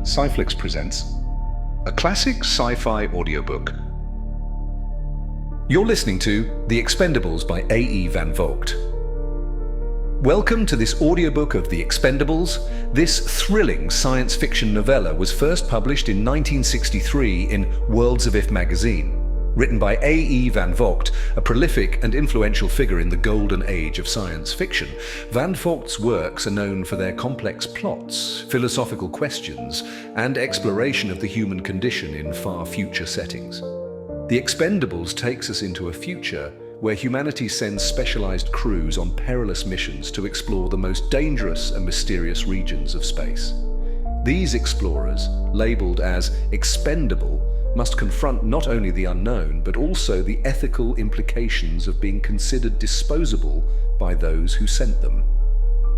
Sci-Fi presents a classic sci-fi audiobook. You're listening to The Expendables by A.E. van Vogt. Welcome to this audiobook of The Expendables. This thrilling science fiction novella was first published in 1963 in Worlds of If magazine. Written by A.E. van Vogt, a prolific and influential figure in the golden age of science fiction, Van Vogt's works are known for their complex plots, philosophical questions, and exploration of the human condition in far future settings. The Expendables takes us into a future where humanity sends specialized crews on perilous missions to explore the most dangerous and mysterious regions of space. These explorers, labeled as expendable, must confront not only the unknown, but also the ethical implications of being considered disposable by those who sent them.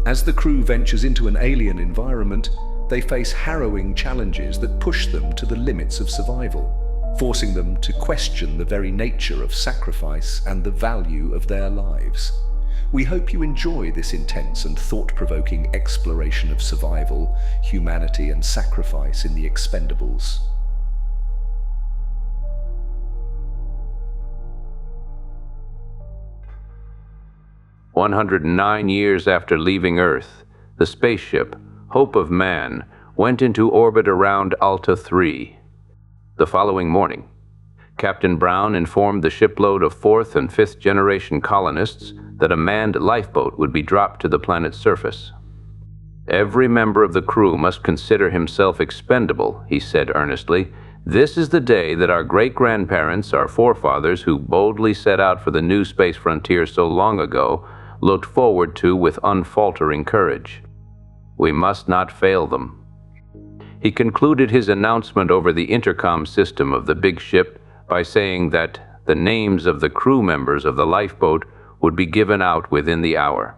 As the crew ventures into an alien environment, they face harrowing challenges that push them to the limits of survival, forcing them to question the very nature of sacrifice and the value of their lives. We hope you enjoy this intense and thought-provoking exploration of survival, humanity, and sacrifice in the Expendables. 109 years after leaving Earth, the spaceship, Hope of Man, went into orbit around Alta 3. The following morning, Captain Browne informed the shipload of 4th and 5th generation colonists that a manned lifeboat would be dropped to the planet's surface. "Every member of the crew must consider himself expendable," he said earnestly. "This is the day that our great-grandparents, our forefathers who boldly set out for the new space frontier so long ago, looked forward to with unfaltering courage. We must not fail them." He concluded his announcement over the intercom system of the big ship by saying that the names of the crew members of the lifeboat would be given out within the hour.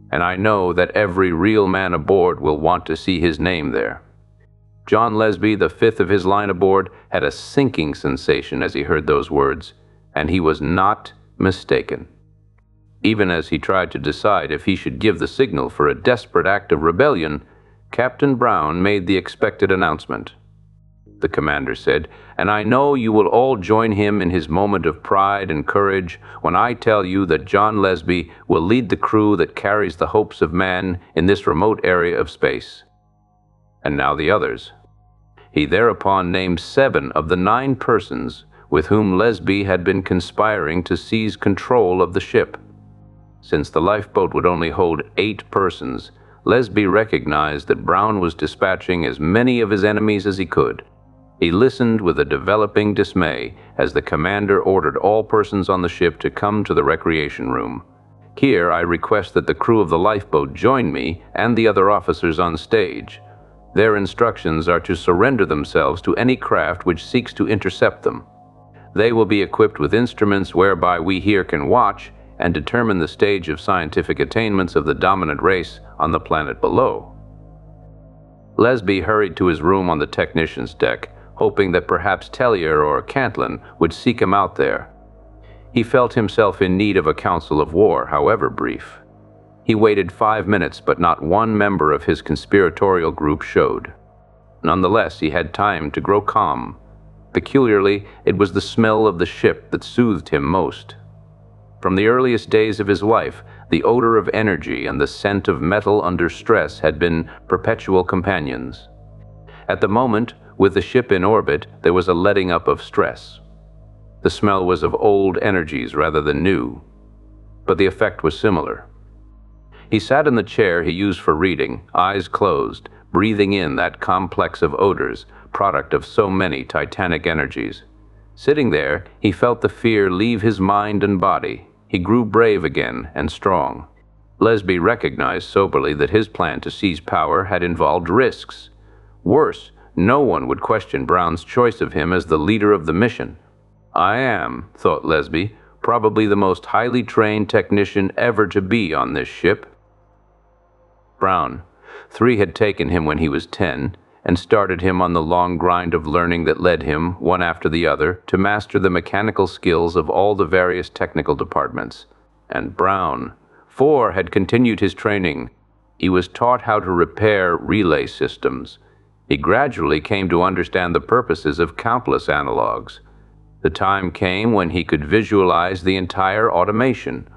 "And I know that every real man aboard will want to see his name there." John Lesbee, the 5th of his line aboard, had a sinking sensation as he heard those words, and he was not mistaken. Even as he tried to decide if he should give the signal for a desperate act of rebellion, Captain Browne made the expected announcement. The commander said, "And I know you will all join him in his moment of pride and courage when I tell you that John Lesbee will lead the crew that carries the hopes of man in this remote area of space." And now the others. He thereupon named 7 of the 9 persons with whom Lesbee had been conspiring to seize control of the ship. Since the lifeboat would only hold 8 persons, Lesbee recognized that Browne was dispatching as many of his enemies as he could. He listened with a developing dismay as the commander ordered all persons on the ship to come to the recreation room. "Here I request that the crew of the lifeboat join me and the other officers on stage. Their instructions are to surrender themselves to any craft which seeks to intercept them. They will be equipped with instruments whereby we here can watch and determine the stage of scientific attainments of the dominant race on the planet below." Lesbee hurried to his room on the technician's deck, hoping that perhaps Tellier or Cantlin would seek him out there. He felt himself in need of a council of war, however brief. He waited 5 minutes, but not one member of his conspiratorial group showed. Nonetheless, he had time to grow calm. Peculiarly, it was the smell of the ship that soothed him most. From the earliest days of his life, the odor of energy and the scent of metal under stress had been perpetual companions. At the moment, with the ship in orbit, there was a letting up of stress. The smell was of old energies rather than new, but the effect was similar. He sat in the chair he used for reading, eyes closed, breathing in that complex of odors, product of so many titanic energies. Sitting there, he felt the fear leave his mind and body. He grew brave again and strong. Lesbee recognized soberly that his plan to seize power had involved risks. Worse, no one would question Browne's choice of him as the leader of the mission. "I am," thought Lesbee, "probably the most highly trained technician ever to be on this ship." Browne. 3 had taken him when he was 10 and started him on the long grind of learning that led him, one after the other, to master the mechanical skills of all the various technical departments. And Browne. 4 had continued his training. He was taught how to repair relay systems. He gradually came to understand the purposes of countless analogs. The time came when he could visualize the entire automation.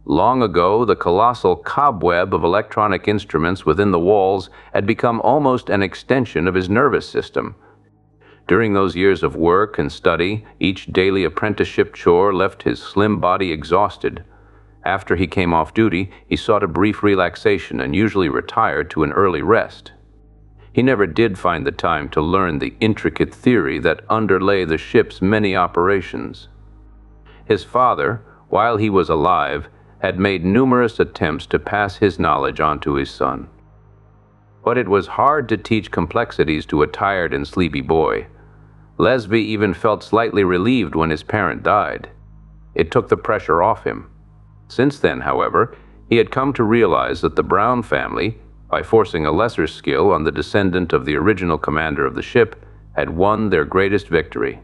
Long ago, the colossal cobweb of electronic instruments within the walls had become almost an extension of his nervous system. During those years of work and study, each daily apprenticeship chore left his slim body exhausted. After he came off duty, he sought a brief relaxation and usually retired to an early rest. He never did find the time to learn the intricate theory that underlay the ship's many operations. His father, while he was alive, had made numerous attempts to pass his knowledge on to his son. But it was hard to teach complexities to a tired and sleepy boy. Lesbee even felt slightly relieved when his parent died. It took the pressure off him. Since then, however, he had come to realize that the Browne family, by forcing a lesser skill on the descendant of the original commander of the ship, had won their greatest victory.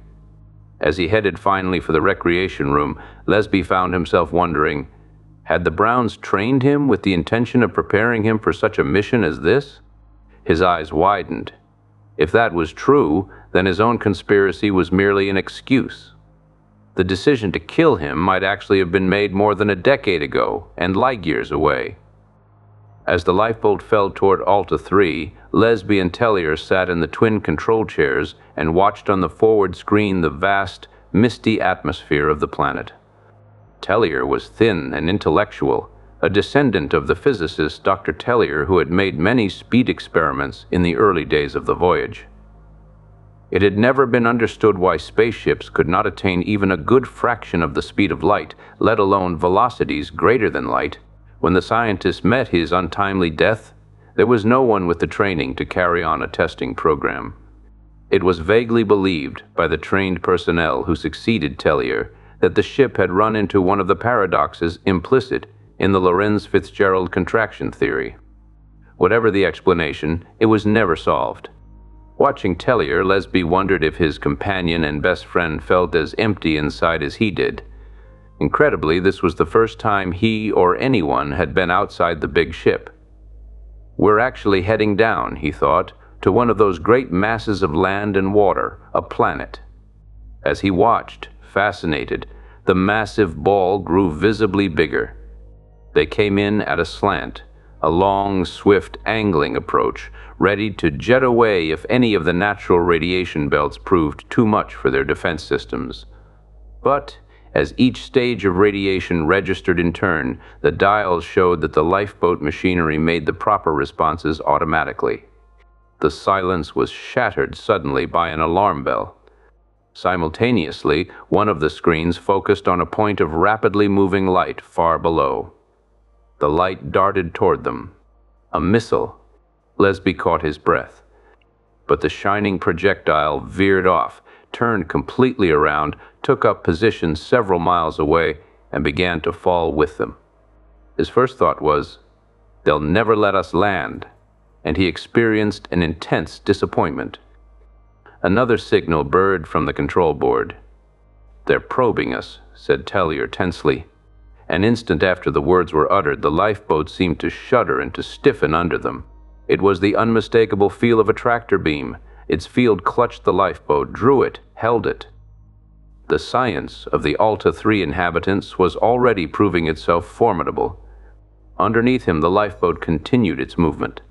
As he headed finally for the recreation room, Lesbee found himself wondering, had the Brownes trained him with the intention of preparing him for such a mission as this? His eyes widened. If that was true, then his own conspiracy was merely an excuse. The decision to kill him might actually have been made more than a decade ago and light years away. As the lifeboat fell toward Alta 3, Lesbee and Tellier sat in the twin control chairs and watched on the forward screen the vast, misty atmosphere of the planet. Tellier was thin and intellectual, a descendant of the physicist Dr. Tellier who had made many speed experiments in the early days of the voyage. It had never been understood why spaceships could not attain even a good fraction of the speed of light, let alone velocities greater than light. When the scientist met his untimely death, there was no one with the training to carry on a testing program. It was vaguely believed by the trained personnel who succeeded Tellier that the ship had run into one of the paradoxes implicit in the Lorentz-Fitzgerald contraction theory. Whatever the explanation, it was never solved. Watching Tellier, Lesbee wondered if his companion and best friend felt as empty inside as he did. Incredibly, this was the first time he or anyone had been outside the big ship. We're actually heading down, he thought, to one of those great masses of land and water, a planet. As he watched, fascinated, the massive ball grew visibly bigger. They came in at a slant, a long, swift, angling approach, ready to jet away if any of the natural radiation belts proved too much for their defense systems. But as each stage of radiation registered in turn, the dials showed that the lifeboat machinery made the proper responses automatically. The silence was shattered suddenly by an alarm bell. Simultaneously, one of the screens focused on a point of rapidly moving light far below. The light darted toward them. A missile. Lesbee caught his breath. But the shining projectile veered off, turned completely around, took up position several miles away, and began to fall with them. His first thought was, "They'll never let us land," and he experienced an intense disappointment. Another signal burred from the control board. "They're probing us," said Tellier tensely. An instant after the words were uttered, the lifeboat seemed to shudder and to stiffen under them. It was the unmistakable feel of a tractor beam. Its field clutched the lifeboat, drew it, held it. The science of the Alta 3 inhabitants was already proving itself formidable. Underneath him, the lifeboat continued its movement.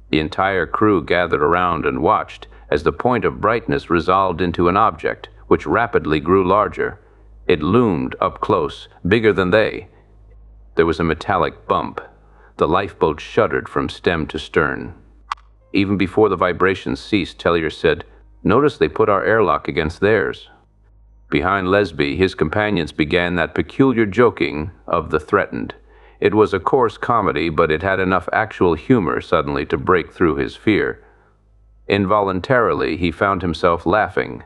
The entire crew gathered around and watched as the point of brightness resolved into an object, which rapidly grew larger. It loomed up close, bigger than they. There was a metallic bump. The lifeboat shuddered from stem to stern. Even before the vibration ceased, Tellier said, "Notice they put our airlock against theirs." Behind Lesbee, his companions began that peculiar joking of the threatened. It was a coarse comedy, but it had enough actual humor suddenly to break through his fear. Involuntarily, he found himself laughing.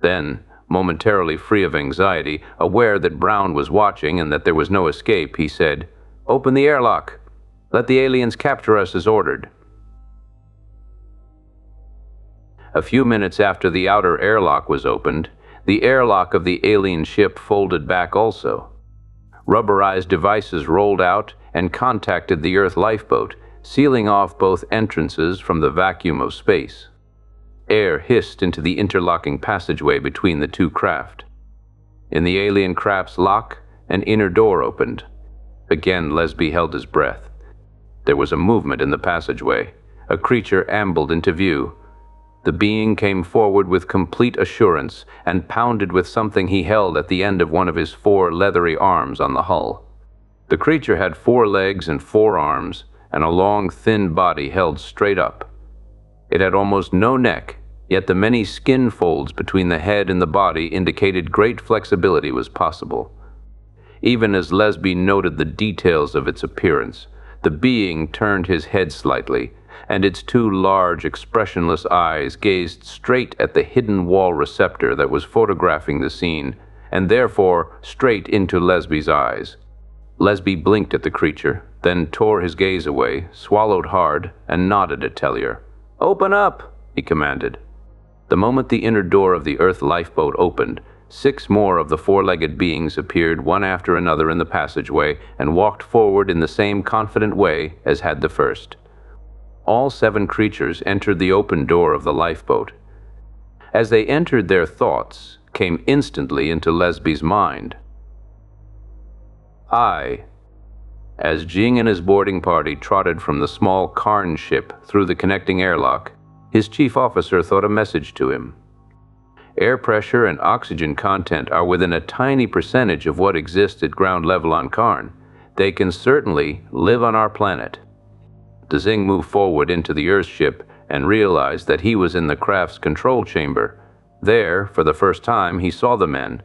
Then, momentarily free of anxiety, aware that Browne was watching and that there was no escape, he said, "Open the airlock. Let the aliens capture us as ordered." A few minutes after the outer airlock was opened, the airlock of the alien ship folded back also. Rubberized devices rolled out and contacted the Earth lifeboat, sealing off both entrances from the vacuum of space. Air hissed into the interlocking passageway between the two craft. In the alien craft's lock, an inner door opened. Again, Lesbee held his breath. There was a movement in the passageway. A creature ambled into view. The being came forward with complete assurance and pounded with something he held at the end of one of his 4 leathery arms on the hull. The creature had 4 legs and 4 arms, and a long, thin body held straight up. It had almost no neck, yet the many skin folds between the head and the body indicated great flexibility was possible. Even as Lesbee noted the details of its appearance, the being turned his head slightly, and its 2 large, expressionless eyes gazed straight at the hidden wall receptor that was photographing the scene, and therefore straight into Lesbee's eyes. Lesbee blinked at the creature, then tore his gaze away, swallowed hard, and nodded at Tellier. "Open up," he commanded. The moment the inner door of the Earth lifeboat opened, 6 more of the 4-legged beings appeared one after another in the passageway and walked forward in the same confident way as had the first. All 7 creatures entered the open door of the lifeboat. As they entered, their thoughts came instantly into Lesbee's mind. As Jing and his boarding party trotted from the small Karn ship through the connecting airlock, his chief officer thought a message to him. Air pressure and oxygen content are within a tiny percentage of what exists at ground level on Karn. They can certainly live on our planet. Zing moved forward into the Earthship and realized that he was in the craft's control chamber. There, for the first time, he saw the men.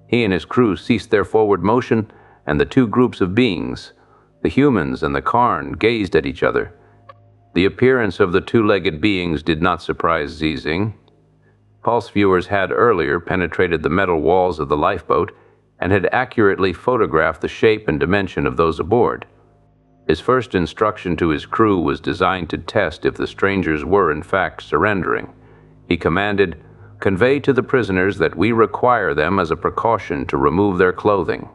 He and his crew ceased their forward motion, and the 2 groups of beings, the humans and the Karn, gazed at each other. The appearance of the 2-legged beings did not surprise Zing. Pulse viewers had earlier penetrated the metal walls of the lifeboat and had accurately photographed the shape and dimension of those aboard. His first instruction to his crew was designed to test if the strangers were in fact surrendering. He commanded, "Convey to the prisoners that we require them as a precaution to remove their clothing."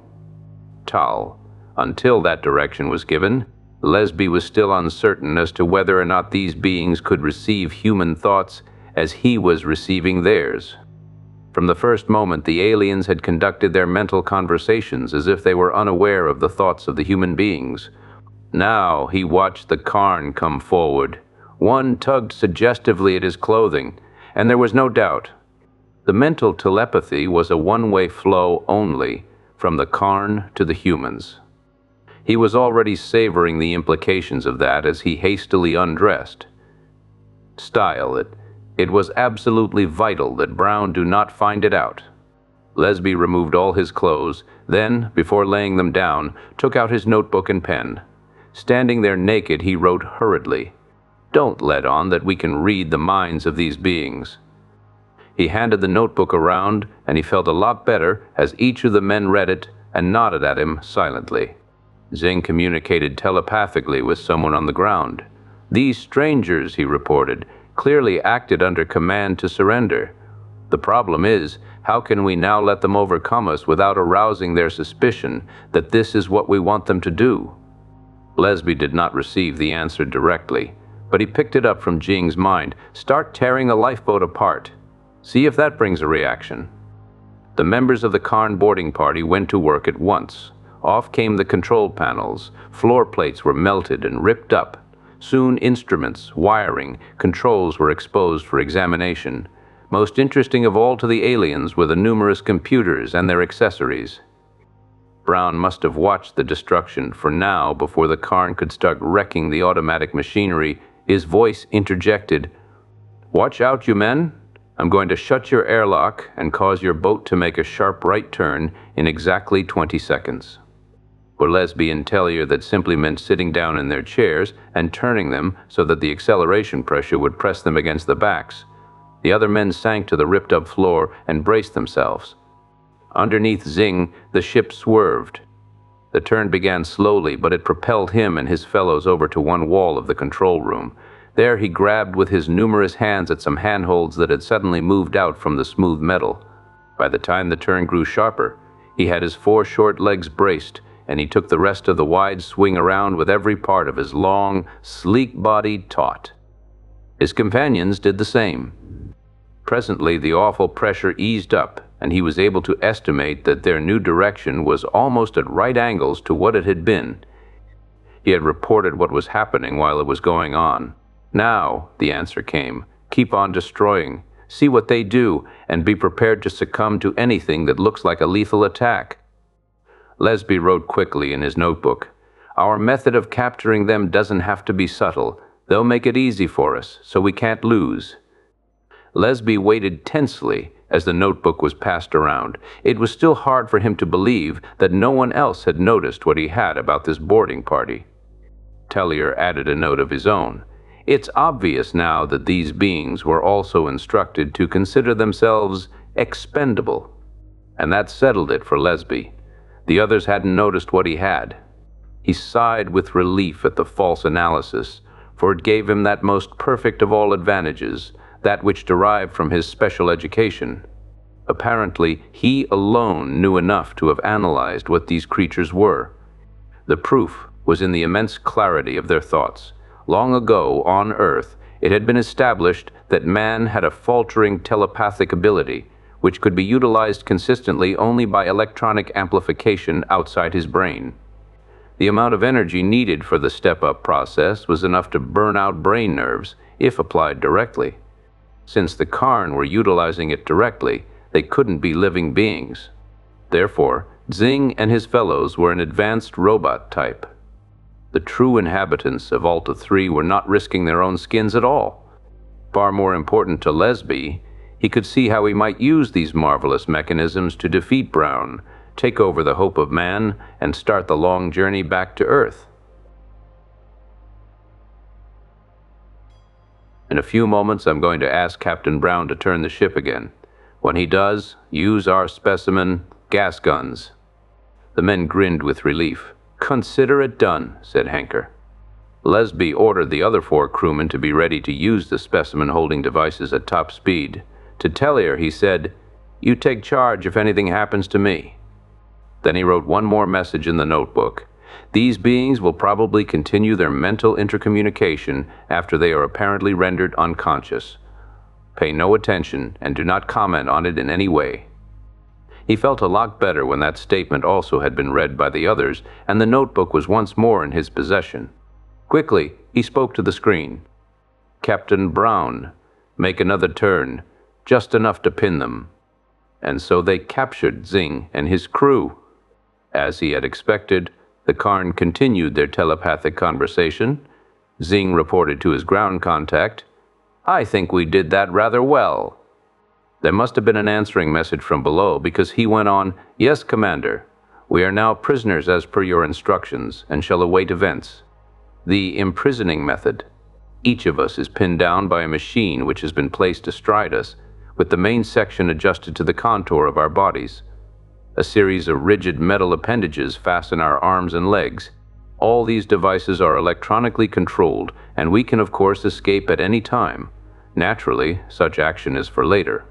Until that direction was given, Lesbee was still uncertain as to whether or not these beings could receive human thoughts as he was receiving theirs. From the first moment, the aliens had conducted their mental conversations as if they were unaware of the thoughts of the human beings. Now he watched the Karn come forward. One tugged suggestively at his clothing, and there was no doubt. The mental telepathy was a one-way flow only, from the Karn to the humans. He was already savoring the implications of that as he hastily undressed. It was absolutely vital that Browne do not find it out. Lesbee removed all his clothes, then, before laying them down, took out his notebook and pen. Standing there naked, he wrote hurriedly, "Don't let on that we can read the minds of these beings." He handed the notebook around, and he felt a lot better as each of the men read it and nodded at him silently. Zing communicated telepathically with someone on the ground. "These strangers," he reported, "clearly acted under command to surrender. The problem is, how can we now let them overcome us without arousing their suspicion that this is what we want them to do?" Lesbee did not receive the answer directly, but he picked it up from Jing's mind. "Start tearing the lifeboat apart. See if that brings a reaction." The members of the Karn boarding party went to work at once. Off came the control panels. Floor plates were melted and ripped up. Soon instruments, wiring, controls were exposed for examination. Most interesting of all to the aliens were the numerous computers and their accessories. Browne must have watched the destruction, for now, before the Karn could start wrecking the automatic machinery, his voice interjected, "Watch out, you men. I'm going to shut your airlock and cause your boat to make a sharp right turn in exactly 20 seconds. For Lesbee and Tellier, that simply meant sitting down in their chairs and turning them so that the acceleration pressure would press them against the backs. The other men sank to the ripped-up floor and braced themselves. Underneath Zing, the ship swerved. The turn began slowly, but it propelled him and his fellows over to one wall of the control room. There he grabbed with his numerous hands at some handholds that had suddenly moved out from the smooth metal. By the time the turn grew sharper, he had his 4 short legs braced, and he took the rest of the wide swing around with every part of his long, sleek-bodied taut. His companions did the same. Presently, the awful pressure eased up, and he was able to estimate that their new direction was almost at right angles to what it had been. He had reported what was happening while it was going on. Now, the answer came, keep on destroying, see what they do, and be prepared to succumb to anything that looks like a lethal attack. Lesbee wrote quickly in his notebook, "Our method of capturing them doesn't have to be subtle. They'll make it easy for us, so we can't lose." Lesbee waited tensely as the notebook was passed around. It was still hard for him to believe that no one else had noticed what he had about this boarding party. Tellier added a note of his own. It's obvious now that these beings were also instructed to consider themselves expendable. And that settled it for Lesbee. The others hadn't noticed what he had. He sighed with relief at the false analysis, for it gave him that most perfect of all advantages, that which derived from his special education. Apparently, he alone knew enough to have analyzed what these creatures were. The proof was in the immense clarity of their thoughts. Long ago, on Earth, it had been established that man had a faltering telepathic ability, which could be utilized consistently only by electronic amplification outside his brain. The amount of energy needed for the step-up process was enough to burn out brain nerves, if applied directly. Since the Karn were utilizing it directly, they couldn't be living beings. Therefore, Zing and his fellows were an advanced robot type. The true inhabitants of Alta 3 were not risking their own skins at all. Far more important to Lesbee, he could see how he might use these marvelous mechanisms to defeat Browne, take over the hope of man, and start the long journey back to Earth. In a few moments, I'm going to ask Captain Browne to turn the ship again. When he does, use our specimen gas guns. The men grinned with relief. "Consider it done," said Henker. Lesbee ordered the other 4 crewmen to be ready to use the specimen-holding devices at top speed. To Tellier, he said, "You take charge if anything happens to me." Then he wrote one more message in the notebook. "These beings will probably continue their mental intercommunication after they are apparently rendered unconscious. Pay no attention and do not comment on it in any way." He felt a lot better when that statement also had been read by the others, and the notebook was once more in his possession. Quickly, he spoke to the screen. "Captain Browne, make another turn, just enough to pin them." And so they captured Zing and his crew. As he had expected, the Karn continued their telepathic conversation. Zing reported to his ground contact, "I think we did that rather well." There must have been an answering message from below, because he went on, "Yes, Commander. We are now prisoners as per your instructions, and shall await events. The imprisoning method. Each of us is pinned down by a machine which has been placed astride us, with the main section adjusted to the contour of our bodies. A series of rigid metal appendages fasten our arms and legs. All these devices are electronically controlled, and we can of course escape at any time. Naturally, such action is for later."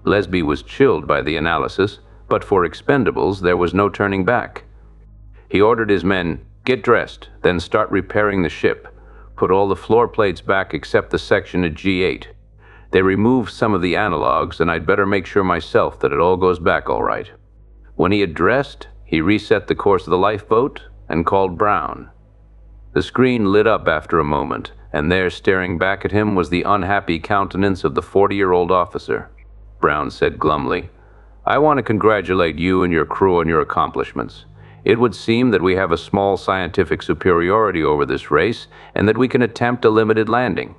Lesbee was chilled by the analysis, but for Expendables there was no turning back. He ordered his men, "Get dressed, then start repairing the ship. Put all the floor plates back except the section at G8. They removed some of the analogs, and I'd better make sure myself that it all goes back all right." When he had dressed, he reset the course of the lifeboat and called Browne. The screen lit up after a moment, and there staring back at him was the unhappy countenance of the 40-year-old officer. Browne said glumly, "I want to congratulate you and your crew on your accomplishments. It would seem that we have a small scientific superiority over this race, and that we can attempt a limited landing."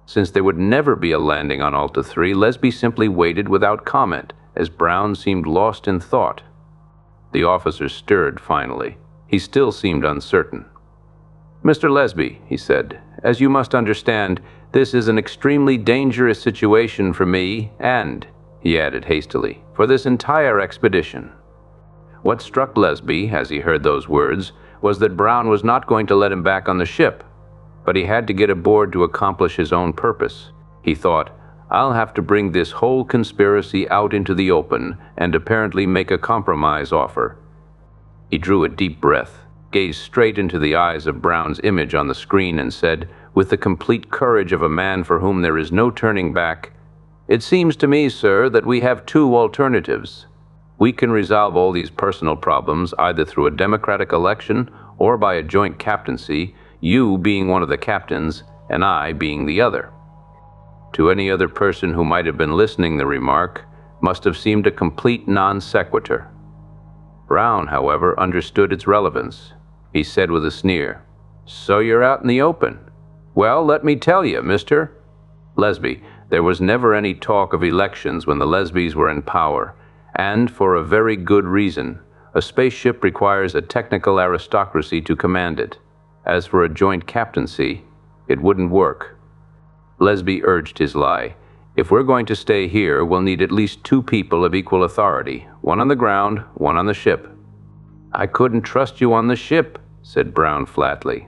Since there would never be a landing on Alta 3, Lesbee simply waited without comment, as Browne seemed lost in thought. The officer stirred finally. He still seemed uncertain. "Mr. Lesbee," he said, "as you must understand, this is an extremely dangerous situation for me and," he added hastily, "for this entire expedition." What struck Lesbee, as he heard those words, was that Browne was not going to let him back on the ship, but he had to get aboard to accomplish his own purpose. He thought, "I'll have to bring this whole conspiracy out into the open and apparently make a compromise offer." He drew a deep breath, gazed straight into the eyes of Browne's image on the screen, and said, with the complete courage of a man for whom there is no turning back, "It seems to me, sir, that we have two alternatives. We can resolve all these personal problems either through a democratic election or by a joint captaincy, you being one of the captains and I being the other." To any other person who might have been listening, the remark must have seemed a complete non sequitur. Browne, however, understood its relevance. He said with a sneer, "So you're out in the open. Well, let me tell you, Mr. Lesbee, there was never any talk of elections when the Lesbees were in power, and for a very good reason. A spaceship requires a technical aristocracy to command it. As for a joint captaincy, it wouldn't work." Lesbee urged his lie. "If we're going to stay here, we'll need at least two people of equal authority, one on the ground, one on the ship." "I couldn't trust you on the ship," said Browne flatly.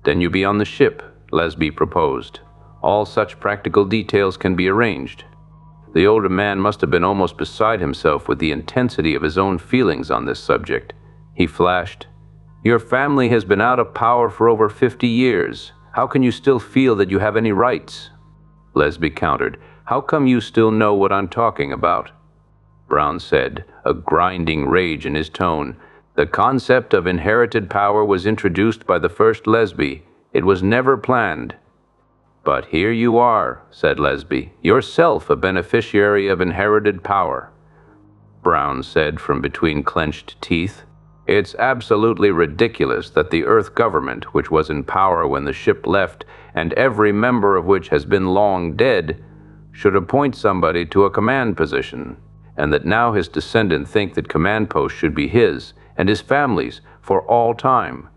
"Then you be on the ship," Lesbee proposed. "All such practical details can be arranged." The older man must have been almost beside himself with the intensity of his own feelings on this subject. He flashed, "Your family has been out of power for over 50 years. How can you still feel that you have any rights?" Lesbee countered, "How come you still know what I'm talking about?" Browne said, a grinding rage in his tone, "The concept of inherited power was introduced by the first Lesbee. It was never planned." "But here you are," said Lesbee, "yourself a beneficiary of inherited power." Browne said from between clenched teeth, "It's absolutely ridiculous that the Earth government, which was in power when the ship left, and every member of which has been long dead, should appoint somebody to a command position, and that now his descendants think that command post should be his and his family's for all time."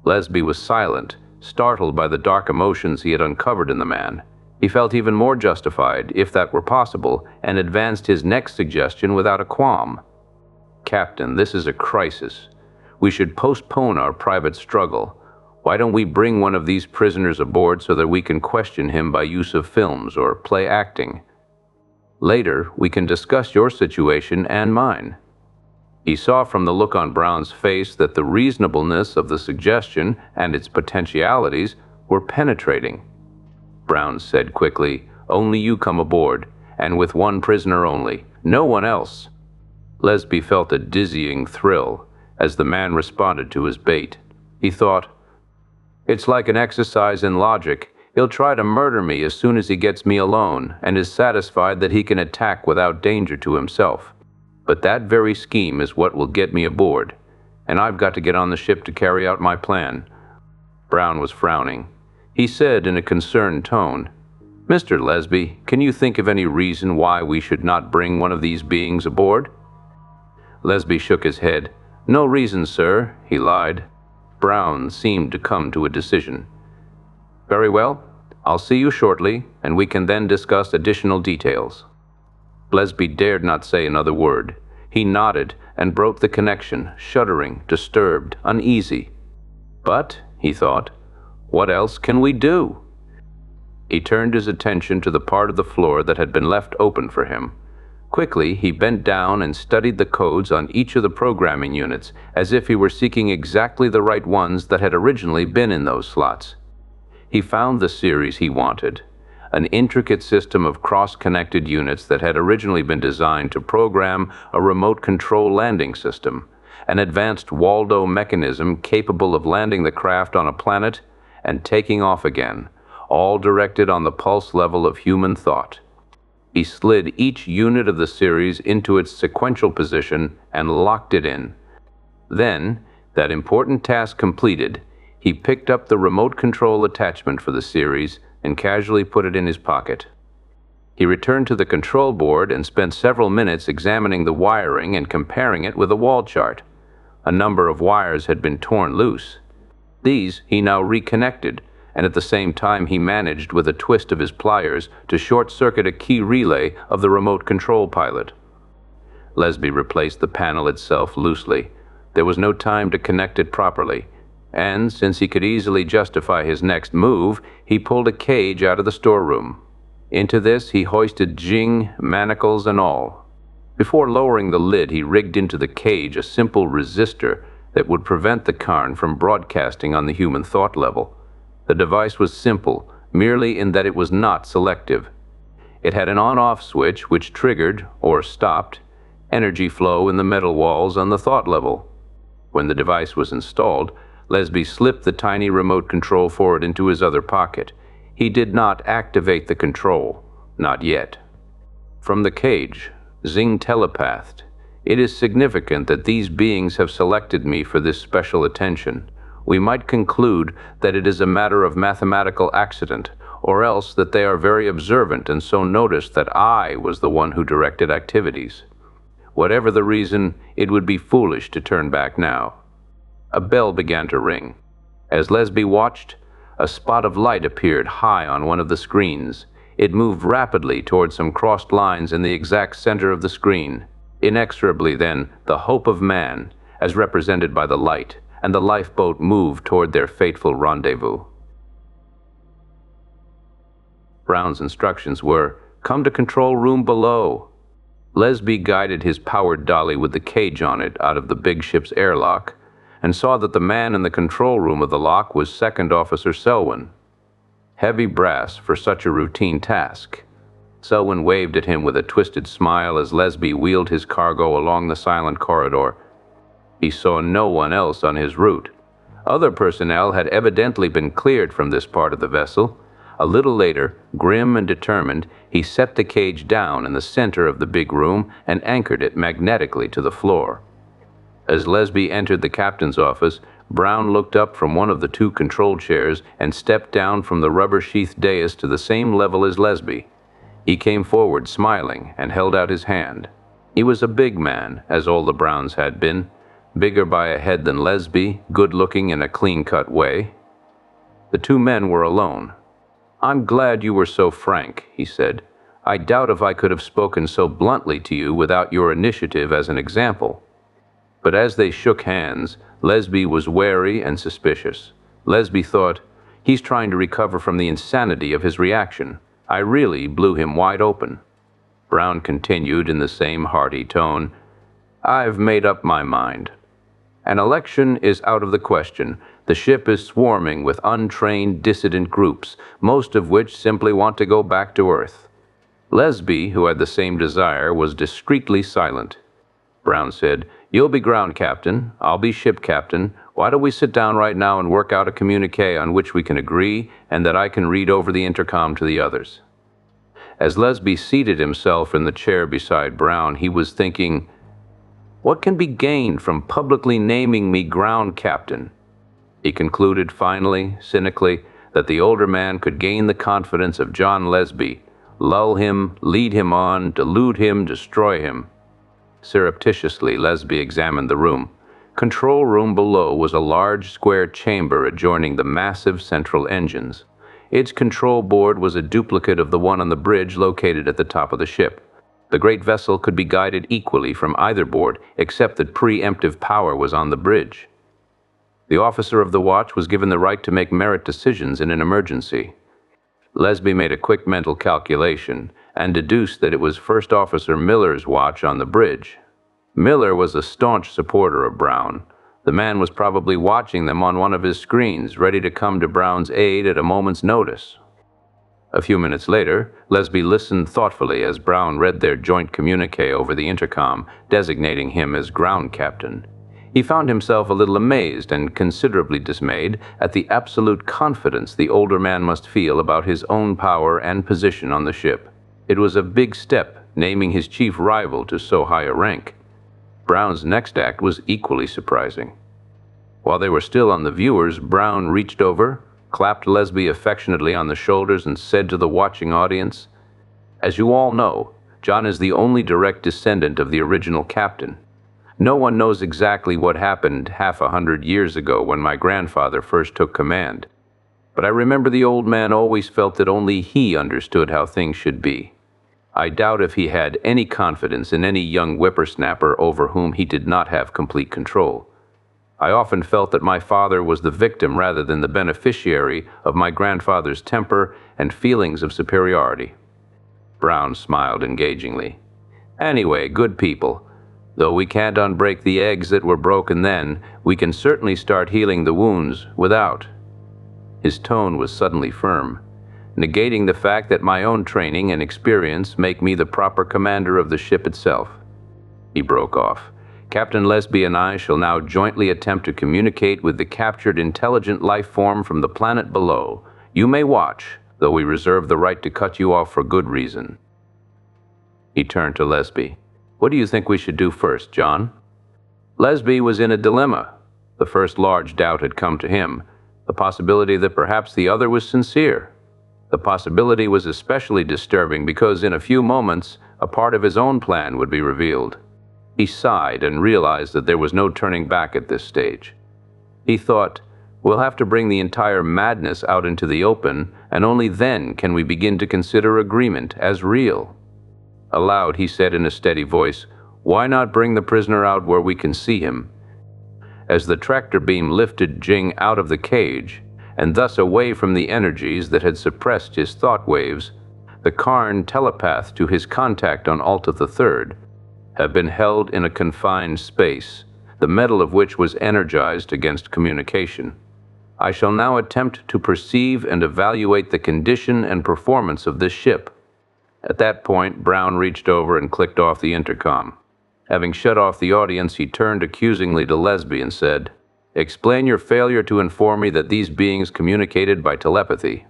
Lesbee was silent, startled by the dark emotions he had uncovered in the man. He felt even more justified, if that were possible, and advanced his next suggestion without a qualm. "Captain, this is a crisis. We should postpone our private struggle. Why don't we bring one of these prisoners aboard so that we can question him by use of films or play acting? Later, we can discuss your situation and mine." He saw from the look on Browne's face that the reasonableness of the suggestion and its potentialities were penetrating. Browne said quickly, "Only you come aboard, and with one prisoner only, no one else." Lesbee felt a dizzying thrill as the man responded to his bait. He thought, "It's like an exercise in logic. He'll try to murder me as soon as he gets me alone and is satisfied that he can attack without danger to himself. But that very scheme is what will get me aboard, and I've got to get on the ship to carry out my plan." Browne was frowning. He said in a concerned tone, "Mr. Lesbee, can you think of any reason why we should not bring one of these beings aboard?" Lesbee shook his head. "No reason, sir," he lied. Browne seemed to come to a decision. "Very well. I'll see you shortly, and we can then discuss additional details." Lesbee dared not say another word. He nodded and broke the connection, shuddering, disturbed, uneasy. "But," he thought, "what else can we do?" He turned his attention to the part of the floor that had been left open for him. Quickly, he bent down and studied the codes on each of the programming units, as if he were seeking exactly the right ones that had originally been in those slots. He found the series he wanted, an intricate system of cross-connected units that had originally been designed to program a remote control landing system, an advanced Waldo mechanism capable of landing the craft on a planet and taking off again, all directed on the pulse level of human thought. He slid each unit of the series into its sequential position and locked it in. Then, that important task completed, he picked up the remote control attachment for the series and casually put it in his pocket. He returned to the control board and spent several minutes examining the wiring and comparing it with a wall chart. A number of wires had been torn loose. These he now reconnected, and at the same time he managed with a twist of his pliers to short-circuit a key relay of the remote control pilot. Lesbee replaced the panel itself loosely. There was no time to connect it properly, and since he could easily justify his next move, he pulled a cage out of the storeroom. Into this he hoisted Jing, manacles and all. Before lowering the lid, he rigged into the cage a simple resistor that would prevent the Karn from broadcasting on the human thought level. The device was simple, merely in that it was not selective. It had an on-off switch which triggered, or stopped, energy flow in the metal walls on the thought level. When the device was installed, Lesbee slipped the tiny remote control for it into his other pocket. He did not activate the control, not yet. From the cage, Zing telepathed. It is significant that these beings have selected me for this special attention. We might conclude that it is a matter of mathematical accident, or else that they are very observant and so noticed that I was the one who directed activities. Whatever the reason, it would be foolish to turn back now. A bell began to ring. As Lesbee watched, a spot of light appeared high on one of the screens. It moved rapidly toward some crossed lines in the exact center of the screen. Inexorably then, the hope of man, as represented by the light, and the lifeboat moved toward their fateful rendezvous. Browne's instructions were, "Come to control room below." Lesbee guided his powered dolly with the cage on it out of the big ship's airlock, and saw that the man in the control room of the lock was Second Officer Selwyn. Heavy brass for such a routine task. Selwyn waved at him with a twisted smile as Lesbee wheeled his cargo along the silent corridor. He saw no one else on his route. Other personnel had evidently been cleared from this part of the vessel. A little later, grim and determined, he set the cage down in the center of the big room and anchored it magnetically to the floor. As Lesbee entered the captain's office, Browne looked up from one of the two control chairs and stepped down from the rubber-sheathed dais to the same level as Lesbee. He came forward smiling and held out his hand. He was a big man, as all the Brownes had been, bigger by a head than Lesbee, good-looking in a clean-cut way. The two men were alone. "I'm glad you were so frank," he said. "I doubt if I could have spoken so bluntly to you without your initiative as an example." But as they shook hands, Lesbee was wary and suspicious. Lesbee thought, "He's trying to recover from the insanity of his reaction. I really blew him wide open." Browne continued in the same hearty tone, "I've made up my mind. An election is out of the question. The ship is swarming with untrained dissident groups, most of which simply want to go back to Earth." Lesbee, who had the same desire, was discreetly silent. Browne said, "You'll be ground captain, I'll be ship captain. Why don't we sit down right now and work out a communique on which we can agree and that I can read over the intercom to the others?" As Lesbee seated himself in the chair beside Browne, he was thinking, "What can be gained from publicly naming me ground captain?" He concluded finally, cynically, that the older man could gain the confidence of John Lesbee, lull him, lead him on, delude him, destroy him. Surreptitiously, Lesbee examined the room. Control room below was a large square chamber adjoining the massive central engines. Its control board was a duplicate of the one on the bridge located at the top of the ship. The great vessel could be guided equally from either board, except that preemptive power was on the bridge. The officer of the watch was given the right to make merit decisions in an emergency. Lesbee made a quick mental calculation and deduced that it was First Officer Miller's watch on the bridge. Miller was a staunch supporter of Browne. The man was probably watching them on one of his screens, ready to come to Browne's aid at a moment's notice. A few minutes later, Lesbee listened thoughtfully as Browne read their joint communique over the intercom, designating him as ground captain. He found himself a little amazed and considerably dismayed at the absolute confidence the older man must feel about his own power and position on the ship. It was a big step, naming his chief rival to so high a rank. Browne's next act was equally surprising. While they were still on the viewers, Browne reached over, clapped Lesbee affectionately on the shoulders, and said to the watching audience, "As you all know, John is the only direct descendant of the original captain. No one knows exactly what happened 100 years ago when my grandfather first took command. But I remember the old man always felt that only he understood how things should be. I doubt if he had any confidence in any young whippersnapper over whom he did not have complete control. I often felt that my father was the victim rather than the beneficiary of my grandfather's temper and feelings of superiority." Browne smiled engagingly. Anyway, good people, though we can't unbreak the eggs that were broken then, we can certainly start healing the wounds without." His tone was suddenly firm, negating the fact that my own training and experience make me the proper commander of the ship itself. He broke off. "Captain Lesbee and I shall now jointly attempt to communicate with the captured intelligent life form from the planet below. You may watch, though we reserve the right to cut you off for good reason." He turned to Lesbee. "What do you think we should do first, John?" Lesbee was in a dilemma. The first large doubt had come to him, the possibility that perhaps the other was sincere. The possibility was especially disturbing because in a few moments, a part of his own plan would be revealed. He sighed and realized that there was no turning back at this stage. He thought, "We'll have to bring the entire madness out into the open, and only then can we begin to consider agreement as real." Aloud, he said in a steady voice, "Why not bring the prisoner out where we can see him?" As the tractor beam lifted Jing out of the cage, and thus away from the energies that had suppressed his thought waves, the Karn telepath to his contact on Alta III had been held in a confined space, the metal of which was energized against communication. "I shall now attempt to perceive and evaluate the condition and performance of this ship." At that point, Browne reached over and clicked off the intercom. Having shut off the audience, he turned accusingly to Lesbee and said, "Explain your failure to inform me that these beings communicated by telepathy."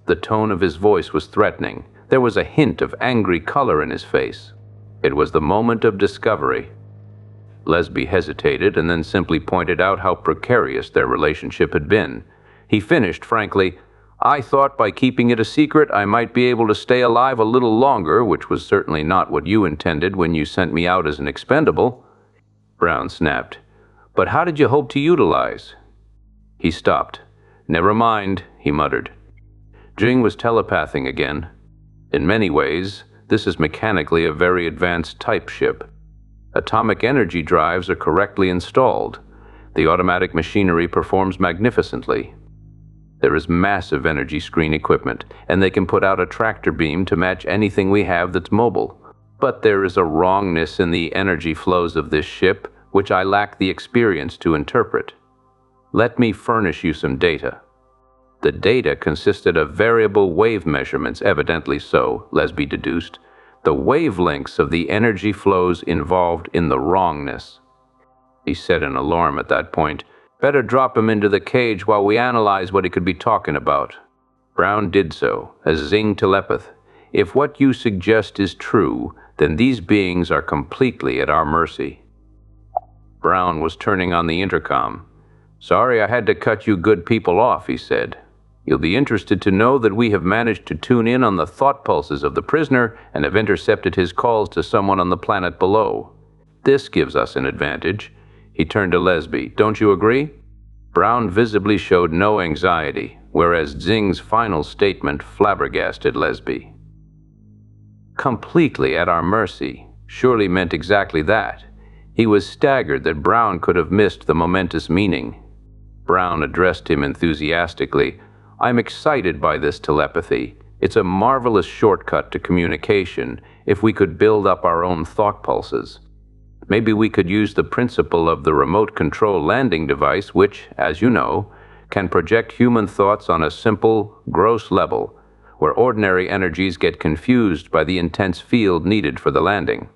The tone of his voice was threatening. There was a hint of angry color in his face. It was the moment of discovery. Lesbee hesitated and then simply pointed out how precarious their relationship had been. He finished frankly, "I thought by keeping it a secret I might be able to stay alive a little longer, which was certainly not what you intended when you sent me out as an expendable." Browne snapped, "But how did you hope to utilize?" He stopped. "Never mind," he muttered. Jing was telepathing again. "In many ways, this is mechanically a very advanced type ship. Atomic energy drives are correctly installed. The automatic machinery performs magnificently. There is massive energy screen equipment, and they can put out a tractor beam to match anything we have that's mobile. But there is a wrongness in the energy flows of this ship, which I lack the experience to interpret. Let me furnish you some data." The data consisted of variable wave measurements, evidently so, Lesbee deduced. The wavelengths of the energy flows involved in the wrongness. He said in alarm at that point, "Better drop him into the cage while we analyze what he could be talking about." Browne did so, as Zing telepath. "If what you suggest is true, then these beings are completely at our mercy." Browne was turning on the intercom. "Sorry I had to cut you good people off," he said. "You'll be interested to know that we have managed to tune in on the thought pulses of the prisoner and have intercepted his calls to someone on the planet below. This gives us an advantage." He turned to Lesbee. "Don't you agree?" Browne visibly showed no anxiety, whereas Zing's final statement flabbergasted Lesbee. "Completely at our mercy" surely meant exactly that. He was staggered that Browne could have missed the momentous meaning. Browne addressed him enthusiastically. "I'm excited by this telepathy. It's a marvelous shortcut to communication if we could build up our own thought pulses. Maybe we could use the principle of the remote control landing device, which, as you know, can project human thoughts on a simple, gross level, where ordinary energies get confused by the intense field needed for the landing."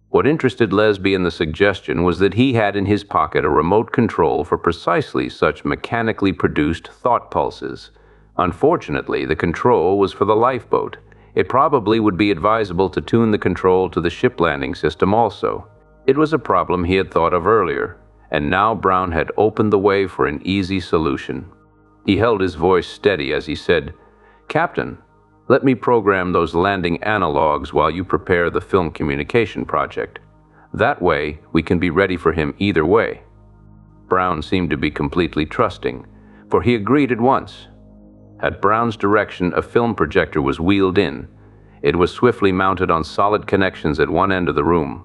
What interested Lesbee in the suggestion was that he had in his pocket a remote control for precisely such mechanically produced thought pulses. Unfortunately, the control was for the lifeboat. It probably would be advisable to tune the control to the ship landing system also. It was a problem he had thought of earlier, and now Browne had opened the way for an easy solution. He held his voice steady as he said, "Captain, let me program those landing analogs while you prepare the film communication project. That way, we can be ready for him either way." Browne seemed to be completely trusting, for he agreed at once. At Browne's direction, a film projector was wheeled in. It was swiftly mounted on solid connections at one end of the room.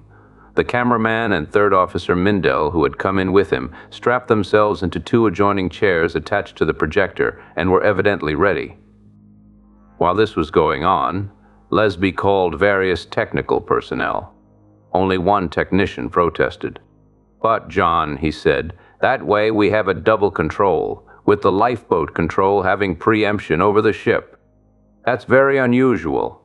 The cameraman and third officer Mindell, who had come in with him, strapped themselves into two adjoining chairs attached to the projector and were evidently ready. While this was going on, Lesbee called various technical personnel. Only one technician protested. "But, John," he said, "that way we have a double control, with the lifeboat control having preemption over the ship. That's very unusual."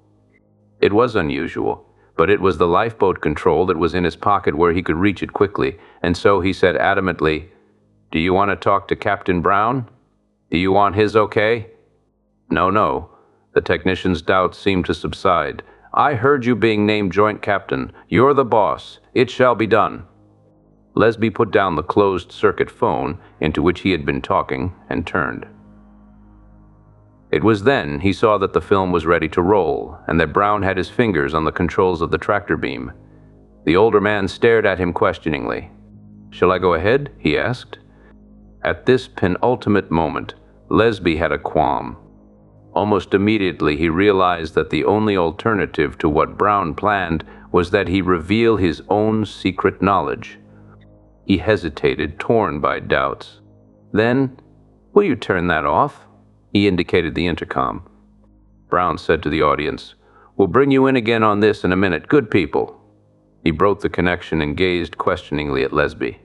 It was unusual, but it was the lifeboat control that was in his pocket where he could reach it quickly, and so he said adamantly, "Do you want to talk to Captain Browne? Do you want his okay?" "No, no." The technician's doubts seemed to subside. "I heard you being named joint captain. You're the boss. It shall be done." Lesbee put down the closed-circuit phone into which he had been talking and turned. It was then he saw that the film was ready to roll and that Browne had his fingers on the controls of the tractor beam. The older man stared at him questioningly. "Shall I go ahead?" he asked. At this penultimate moment, Lesbee had a qualm. Almost immediately he realized that the only alternative to what Browne planned was that he reveal his own secret knowledge. He hesitated, torn by doubts. Then, "Will you turn that off?" He indicated the intercom. Browne said to the audience, "We'll bring you in again on this in a minute, good people." He broke the connection and gazed questioningly at Lesbee.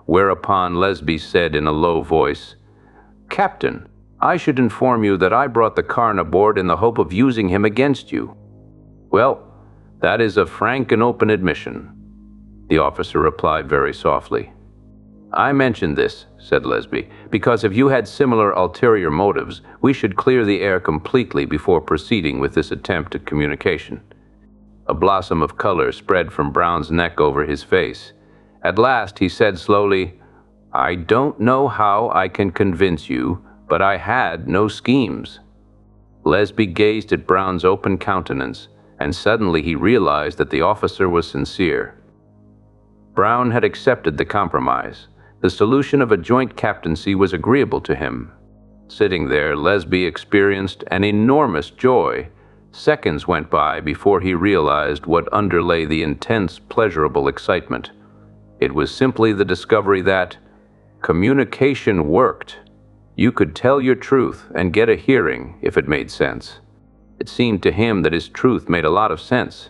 Whereupon Lesbee said in a low voice, "Captain, I should inform you that I brought the Karn aboard in the hope of using him against you." "Well, that is a frank and open admission," the officer replied very softly. "I mentioned this," said Lesbee, "because if you had similar ulterior motives, we should clear the air completely before proceeding with this attempt at communication." A blossom of color spread from Browne's neck over his face. At last he said slowly, "I don't know how I can convince you, but I had no schemes." Lesbee gazed at Browne's open countenance, and suddenly he realized that the officer was sincere. Browne had accepted the compromise. The solution of a joint captaincy was agreeable to him. Sitting there, Lesbee experienced an enormous joy. Seconds went by before he realized what underlay the intense, pleasurable excitement. It was simply the discovery that communication worked. You could tell your truth and get a hearing if it made sense. It seemed to him that his truth made a lot of sense.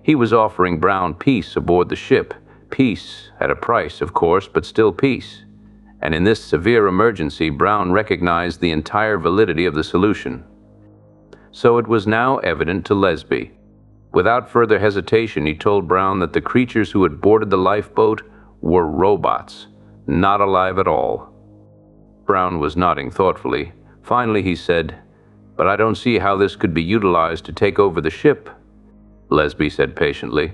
He was offering Browne peace aboard the ship. Peace, at a price, of course, but still peace. And in this severe emergency, Browne recognized the entire validity of the solution. So it was now evident to Lesbee. Without further hesitation, he told Browne that the creatures who had boarded the lifeboat were robots, not alive at all. Browne was nodding thoughtfully. Finally he said, "But I don't see how this could be utilized to take over the ship." Lesbee said patiently,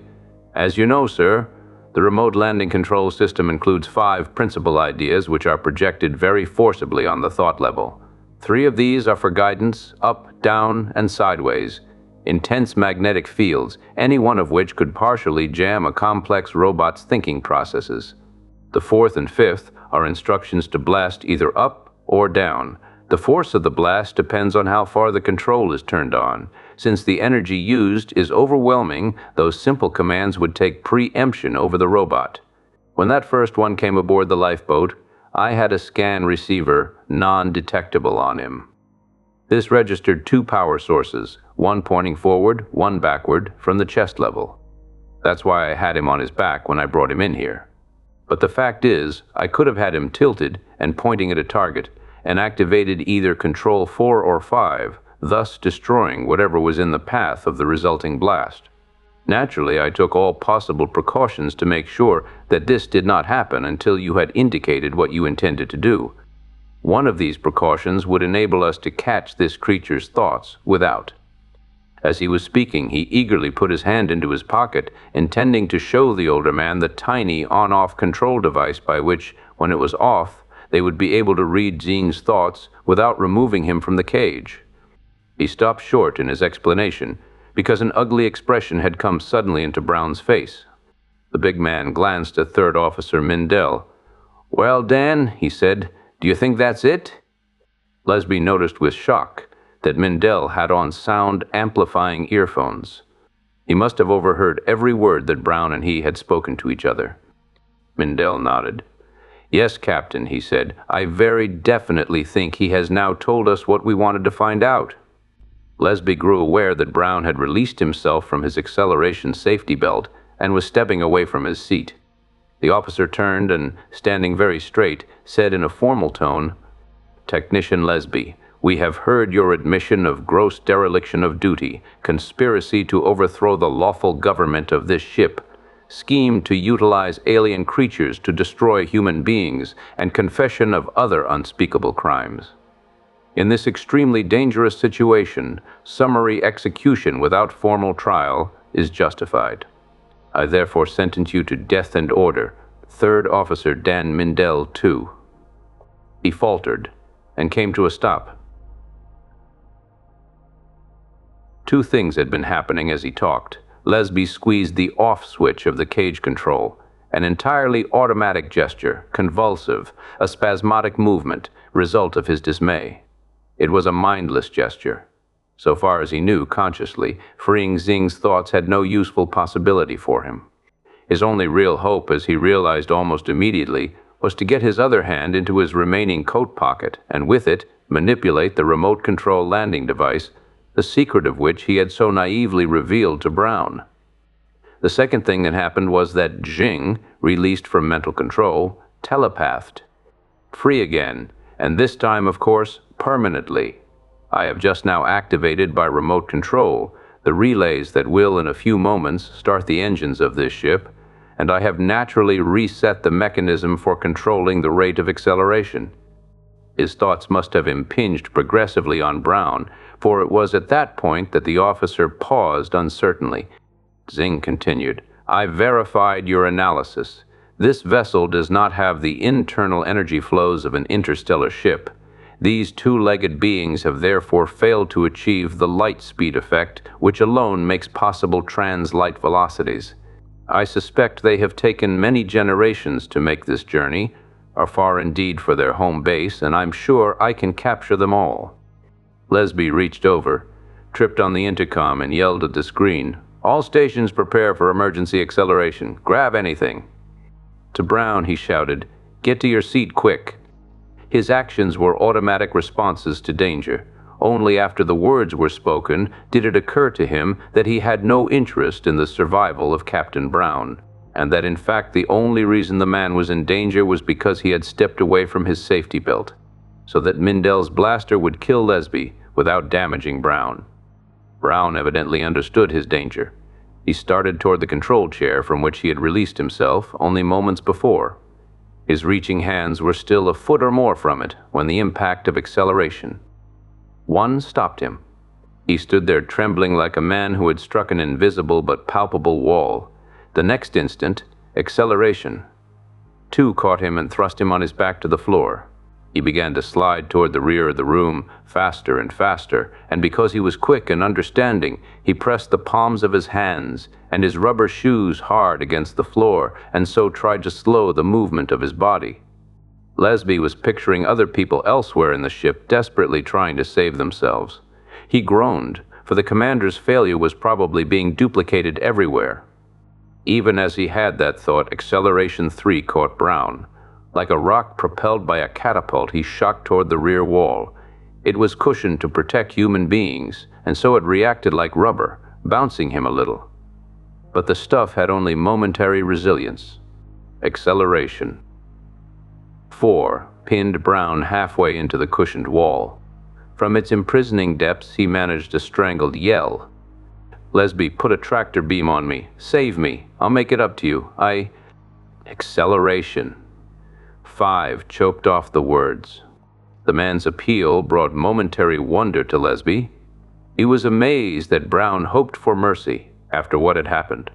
"As you know, sir, the remote landing control system includes 5 principal ideas which are projected very forcibly on the thought level. 3 of these are for guidance, up, down, and sideways. Intense magnetic fields, any one of which could partially jam a complex robot's thinking processes. The 4th and 5th are instructions to blast either up or down. The force of the blast depends on how far the control is turned on. Since the energy used is overwhelming, those simple commands would take preemption over the robot. When that first one came aboard the lifeboat, I had a scan receiver non-detectable on him. This registered 2 power sources, one pointing forward, one backward, from the chest level. That's why I had him on his back when I brought him in here. But the fact is, I could have had him tilted and pointing at a target, and activated either Control 4 or 5, thus destroying whatever was in the path of the resulting blast. Naturally, I took all possible precautions to make sure that this did not happen until you had indicated what you intended to do. One of these precautions would enable us to catch this creature's thoughts without." As he was speaking, he eagerly put his hand into his pocket, intending to show the older man the tiny on-off control device by which, when it was off, they would be able to read Xing's thoughts without removing him from the cage. He stopped short in his explanation, because an ugly expression had come suddenly into Browne's face. The big man glanced at Third Officer Mindell. "Well, Dan," he said, "do you think that's it?" Lesbee noticed with shock that Mindell had on sound-amplifying earphones. He must have overheard every word that Browne and he had spoken to each other. Mindell nodded. "Yes, Captain," he said, "I very definitely think he has now told us what we wanted to find out." Lesbee grew aware that Browne had released himself from his acceleration safety belt and was stepping away from his seat. The officer turned and, standing very straight, said in a formal tone, "Technician Lesbee, we have heard your admission of gross dereliction of duty, conspiracy to overthrow the lawful government of this ship, scheme to utilize alien creatures to destroy human beings, and confession of other unspeakable crimes. In this extremely dangerous situation, summary execution without formal trial is justified. I therefore sentence you to death and order, Third Officer Dan Mindell, II." He faltered and came to a stop. Two things had been happening as he talked. Lesbee squeezed the off switch of the cage control, an entirely automatic gesture, convulsive, a spasmodic movement, result of his dismay. It was a mindless gesture. So far as he knew consciously, freeing Xing's thoughts had no useful possibility for him. His only real hope, as he realized almost immediately, was to get his other hand into his remaining coat pocket and with it manipulate the remote control landing device, the secret of which he had so naively revealed to Browne. The second thing that happened was that Xing, released from mental control, telepathed. Free again, and this time, of course, permanently. I have just now activated by remote control the relays that will in a few moments start the engines of this ship, and I have naturally reset the mechanism for controlling the rate of acceleration. His thoughts must have impinged progressively on Browne, for it was at that point that the officer paused uncertainly. Xing continued, "I verified your analysis. This vessel does not have the internal energy flows of an interstellar ship. These two-legged beings have therefore failed to achieve the light speed effect, which alone makes possible trans-light velocities. I suspect they have taken many generations to make this journey, are far indeed for their home base, and I'm sure I can capture them all." Lesbee reached over, tripped on the intercom, and yelled at the screen, "All stations prepare for emergency acceleration. Grab anything." To Browne he shouted, "Get to your seat quick." His actions were automatic responses to danger. Only after the words were spoken did it occur to him that he had no interest in the survival of Captain Browne, and that in fact the only reason the man was in danger was because he had stepped away from his safety belt, so that Mindell's blaster would kill Lesbee without damaging Browne. Browne evidently understood his danger. He started toward the control chair from which he had released himself only moments before. His reaching hands were still a foot or more from it when the impact of acceleration. One stopped him. He stood there trembling like a man who had struck an invisible but palpable wall. The next instant, acceleration. Two caught him and thrust him on his back to the floor. He began to slide toward the rear of the room, faster and faster, and because he was quick and understanding, he pressed the palms of his hands and his rubber shoes hard against the floor, and so tried to slow the movement of his body. Lesbee was picturing other people elsewhere in the ship desperately trying to save themselves. He groaned, for the commander's failure was probably being duplicated everywhere. Even as he had that thought, Acceleration 3 caught Browne. Like a rock propelled by a catapult, he shot toward the rear wall. It was cushioned to protect human beings, and so it reacted like rubber, bouncing him a little. But the stuff had only momentary resilience. Acceleration 4 pinned Browne halfway into the cushioned wall. From its imprisoning depths he managed a strangled yell. "Lesbee, put a tractor beam on me. Save me. I'll make it up to you. Acceleration." 5 choked off the words. The man's appeal brought momentary wonder to Lesbee. He was amazed that Browne hoped for mercy after what had happened.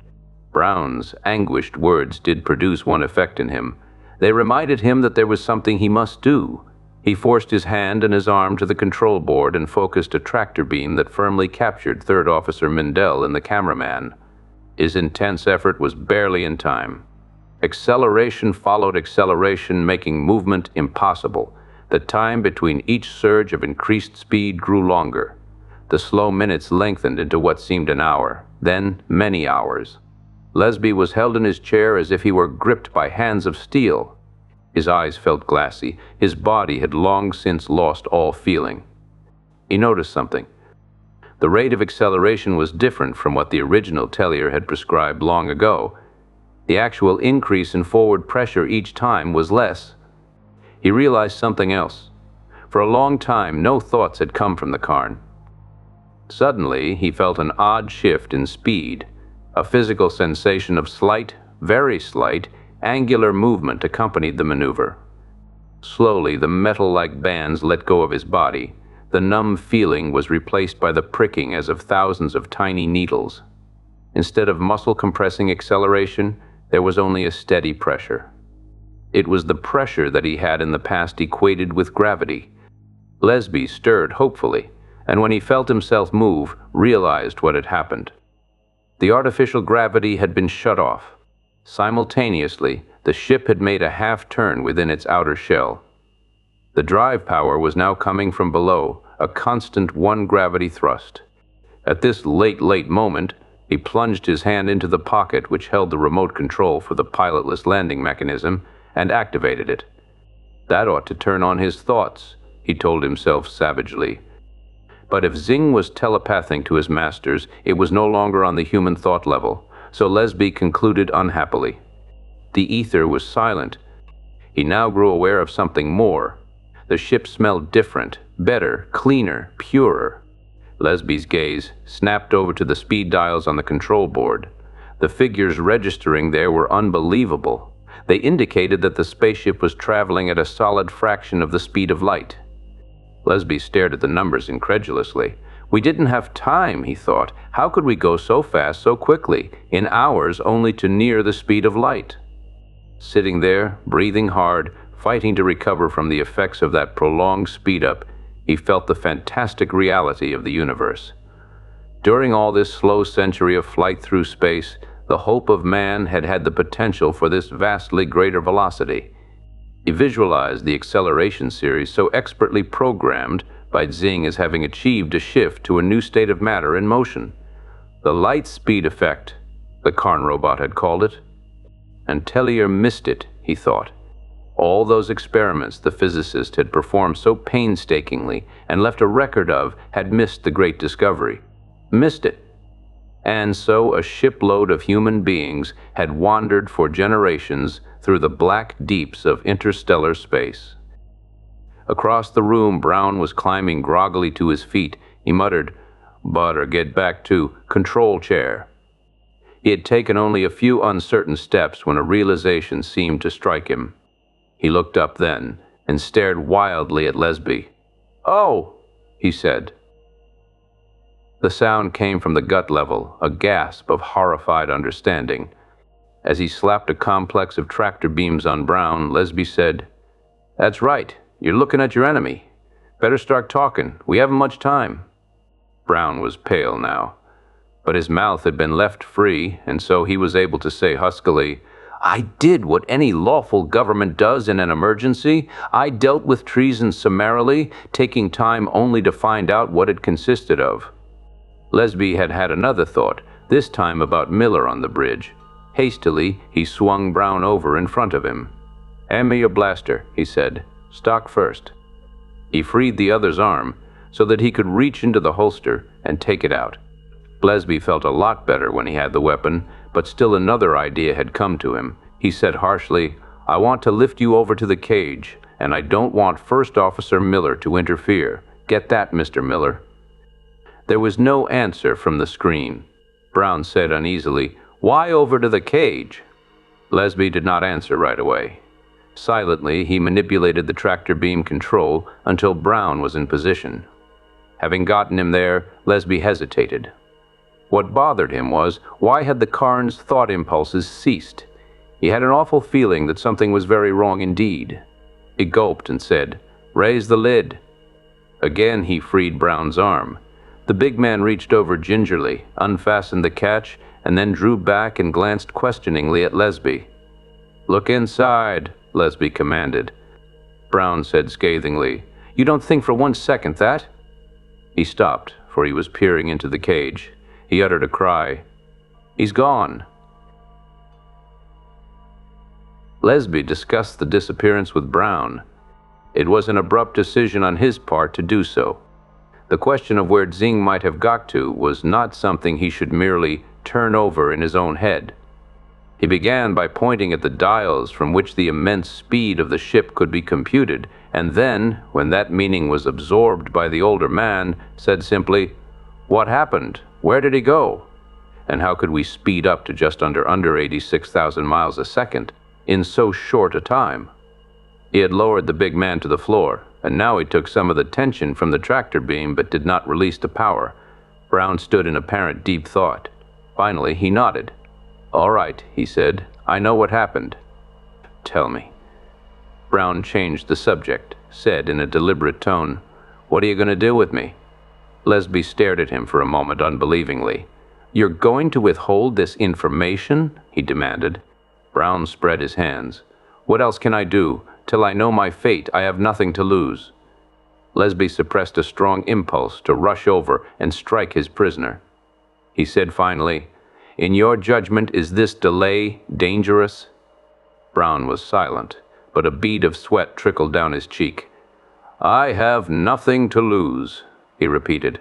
Browne's anguished words did produce one effect in him. They reminded him that there was something he must do. He forced his hand and his arm to the control board and focused a tractor beam that firmly captured Third Officer Mindell and the cameraman. His intense effort was barely in time. Acceleration followed acceleration, making movement impossible. The time between each surge of increased speed grew longer. The slow minutes lengthened into what seemed an hour, then many hours. Lesbee was held in his chair as if he were gripped by hands of steel. His eyes felt glassy. His body had long since lost all feeling. He noticed something. The rate of acceleration was different from what the original Tellier had prescribed long ago. The actual increase in forward pressure each time was less. He realized something else. For a long time, no thoughts had come from the Karn. Suddenly, he felt an odd shift in speed. A physical sensation of slight, very slight, angular movement accompanied the maneuver. Slowly, the metal-like bands let go of his body. The numb feeling was replaced by the pricking as of thousands of tiny needles. Instead of muscle-compressing acceleration, there was only a steady pressure. It was the pressure that he had in the past equated with gravity. Lesbee stirred hopefully, and when he felt himself move, realized what had happened. The artificial gravity had been shut off. Simultaneously, the ship had made a half-turn within its outer shell. The drive power was now coming from below, a constant one-gravity thrust. At this late moment, he plunged his hand into the pocket which held the remote control for the pilotless landing mechanism and activated it. That ought to turn on his thoughts, he told himself savagely. But if Xing was telepathing to his masters, it was no longer on the human thought level, so Lesbee concluded unhappily. The ether was silent. He now grew aware of something more. The ship smelled different, better, cleaner, purer. Lesbee's gaze snapped over to the speed dials on the control board. The figures registering there were unbelievable. They indicated that the spaceship was traveling at a solid fraction of the speed of light. Lesbee stared at the numbers incredulously. We didn't have time, he thought. How could we go so fast so quickly, in hours only to near the speed of light? Sitting there, breathing hard, fighting to recover from the effects of that prolonged speed-up, he felt the fantastic reality of the universe. During all this slow century of flight through space, the hope of man had had the potential for this vastly greater velocity. He visualized the acceleration series so expertly programmed by Xing as having achieved a shift to a new state of matter in motion. The light speed effect, the Karn robot had called it. And Tellier missed it, he thought. All those experiments the physicist had performed so painstakingly and left a record of had missed the great discovery. Missed it. And so a shipload of human beings had wandered for generations through the black deeps of interstellar space. Across the room, Browne was climbing groggily to his feet. He muttered, "Better get back to control chair." He had taken only a few uncertain steps when a realization seemed to strike him. He looked up then and stared wildly at Lesbee. "Oh," he said. The sound came from the gut level, a gasp of horrified understanding. As he slapped a complex of tractor beams on Browne, Lesbee said, "That's right. You're looking at your enemy. Better start talking. We haven't much time." Browne was pale now, but his mouth had been left free, and so he was able to say huskily, "I did what any lawful government does in an emergency. I dealt with treason summarily, taking time only to find out what it consisted of." Lesbee had had another thought, this time about Miller on the bridge. Hastily, he swung Browne over in front of him. "Hand me your blaster," he said. "Stock first." He freed the other's arm so that he could reach into the holster and take it out. Lesbee felt a lot better when he had the weapon, but still another idea had come to him. He said harshly, "I want to lift you over to the cage, and I don't want First Officer Miller to interfere. Get that, Mr. Miller?" There was no answer from the screen. Browne said uneasily, "Why over to the cage?" Lesbee did not answer right away. Silently, he manipulated the tractor beam control until Browne was in position. Having gotten him there, Lesbee hesitated. What bothered him was, why had the Karn's thought impulses ceased? He had an awful feeling that something was very wrong indeed. He gulped and said, "Raise the lid." Again he freed Browne's arm. The big man reached over gingerly, unfastened the catch, and then drew back and glanced questioningly at Lesbee. "Look inside," Lesbee commanded. Browne said scathingly, "You don't think for 1 second that?" He stopped, for he was peering into the cage. He uttered a cry. "He's gone." Lesbee discussed the disappearance with Browne. It was an abrupt decision on his part to do so. The question of where Zing might have got to was not something he should merely turn over in his own head. He began by pointing at the dials from which the immense speed of the ship could be computed, and then, when that meaning was absorbed by the older man, said simply, "What happened? Where did he go? And how could we speed up to just under 86,000 miles a second in so short a time?" He had lowered the big man to the floor, and now he took some of the tension from the tractor beam but did not release the power. Browne stood in apparent deep thought. Finally, he nodded. "All right," he said. "I know what happened." "Tell me." Browne changed the subject, said in a deliberate tone, "What are you going to do with me?" Lesbee stared at him for a moment unbelievingly. "You're going to withhold this information?" he demanded. Browne spread his hands. "What else can I do? Till I know my fate, I have nothing to lose." Lesbee suppressed a strong impulse to rush over and strike his prisoner. He said finally, "In your judgment, is this delay dangerous?" Browne was silent, but a bead of sweat trickled down his cheek. "I have nothing to lose," he repeated.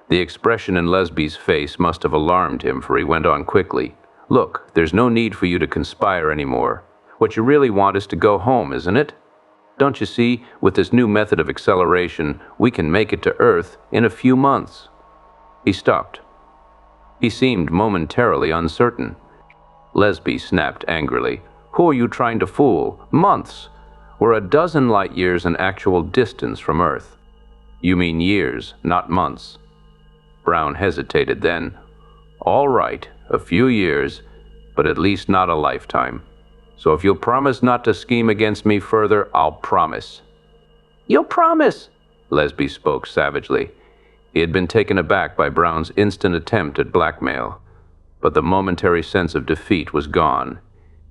The expression in Lesbee's face must have alarmed him, for he went on quickly. "Look, there's no need for you to conspire anymore. What you really want is to go home, isn't it? Don't you see, with this new method of acceleration, we can make it to Earth in a few months." He stopped. He seemed momentarily uncertain. Lesbee snapped angrily. "Who are you trying to fool? Months! We're a dozen light years in actual distance from Earth." "You mean years, not months." Browne hesitated then. "All right, a few years, but at least not a lifetime. So if you'll promise not to scheme against me further, I'll promise." "You'll promise?" Lesbee spoke savagely. He had been taken aback by Browne's instant attempt at blackmail, but the momentary sense of defeat was gone.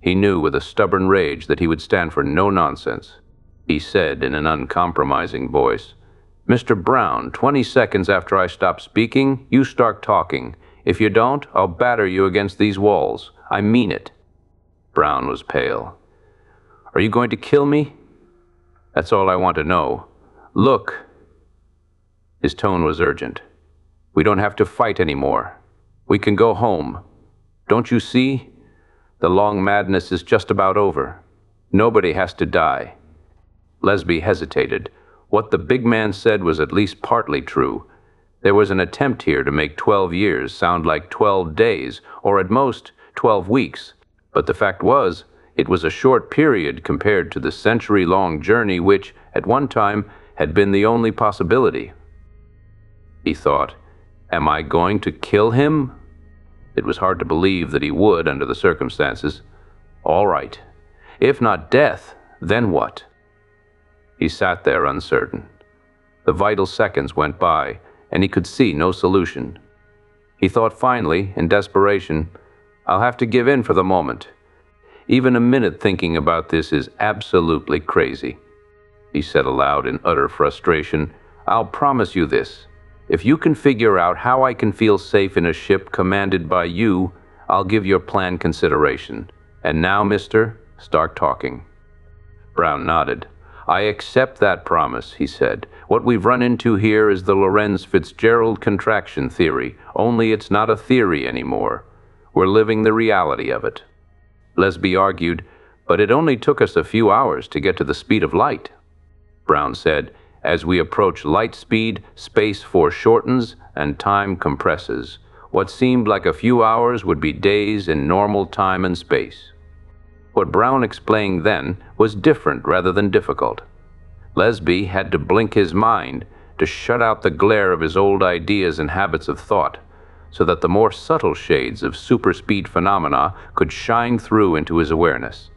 He knew with a stubborn rage that he would stand for no nonsense. He said in an uncompromising voice, "Mr. Browne, 20 seconds after I stop speaking, you start talking. If you don't, I'll batter you against these walls. I mean it." Browne was pale. "Are you going to kill me?" "That's all I want to know. Look." His tone was urgent. "We don't have to fight anymore. We can go home. Don't you see? The long madness is just about over. Nobody has to die." Lesbee hesitated. What the big man said was at least partly true. There was an attempt here to make 12 years sound like 12 days, or at most 12 weeks. But the fact was, it was a short period compared to the century-long journey which, at one time, had been the only possibility. He thought, "Am I going to kill him?" It was hard to believe that he would under the circumstances. All right. If not death, then what? He sat there uncertain. The vital seconds went by, and he could see no solution. He thought finally, in desperation, "I'll have to give in for the moment. Even a minute thinking about this is absolutely crazy." He said aloud in utter frustration, "I'll promise you this. If you can figure out how I can feel safe in a ship commanded by you, I'll give your plan consideration. And now, mister, start talking." Browne nodded. "I accept that promise," he said. "What we've run into here is the Lorentz-Fitzgerald contraction theory, only it's not a theory anymore. We're living the reality of it." Lesbee argued, "But it only took us a few hours to get to the speed of light." Browne said, "As we approach light speed, space foreshortens and time compresses. What seemed like a few hours would be days in normal time and space." What Browne explained then was different rather than difficult. Lesbee had to blink his mind, to shut out the glare of his old ideas and habits of thought, so that the more subtle shades of superspeed phenomena could shine through into his awareness.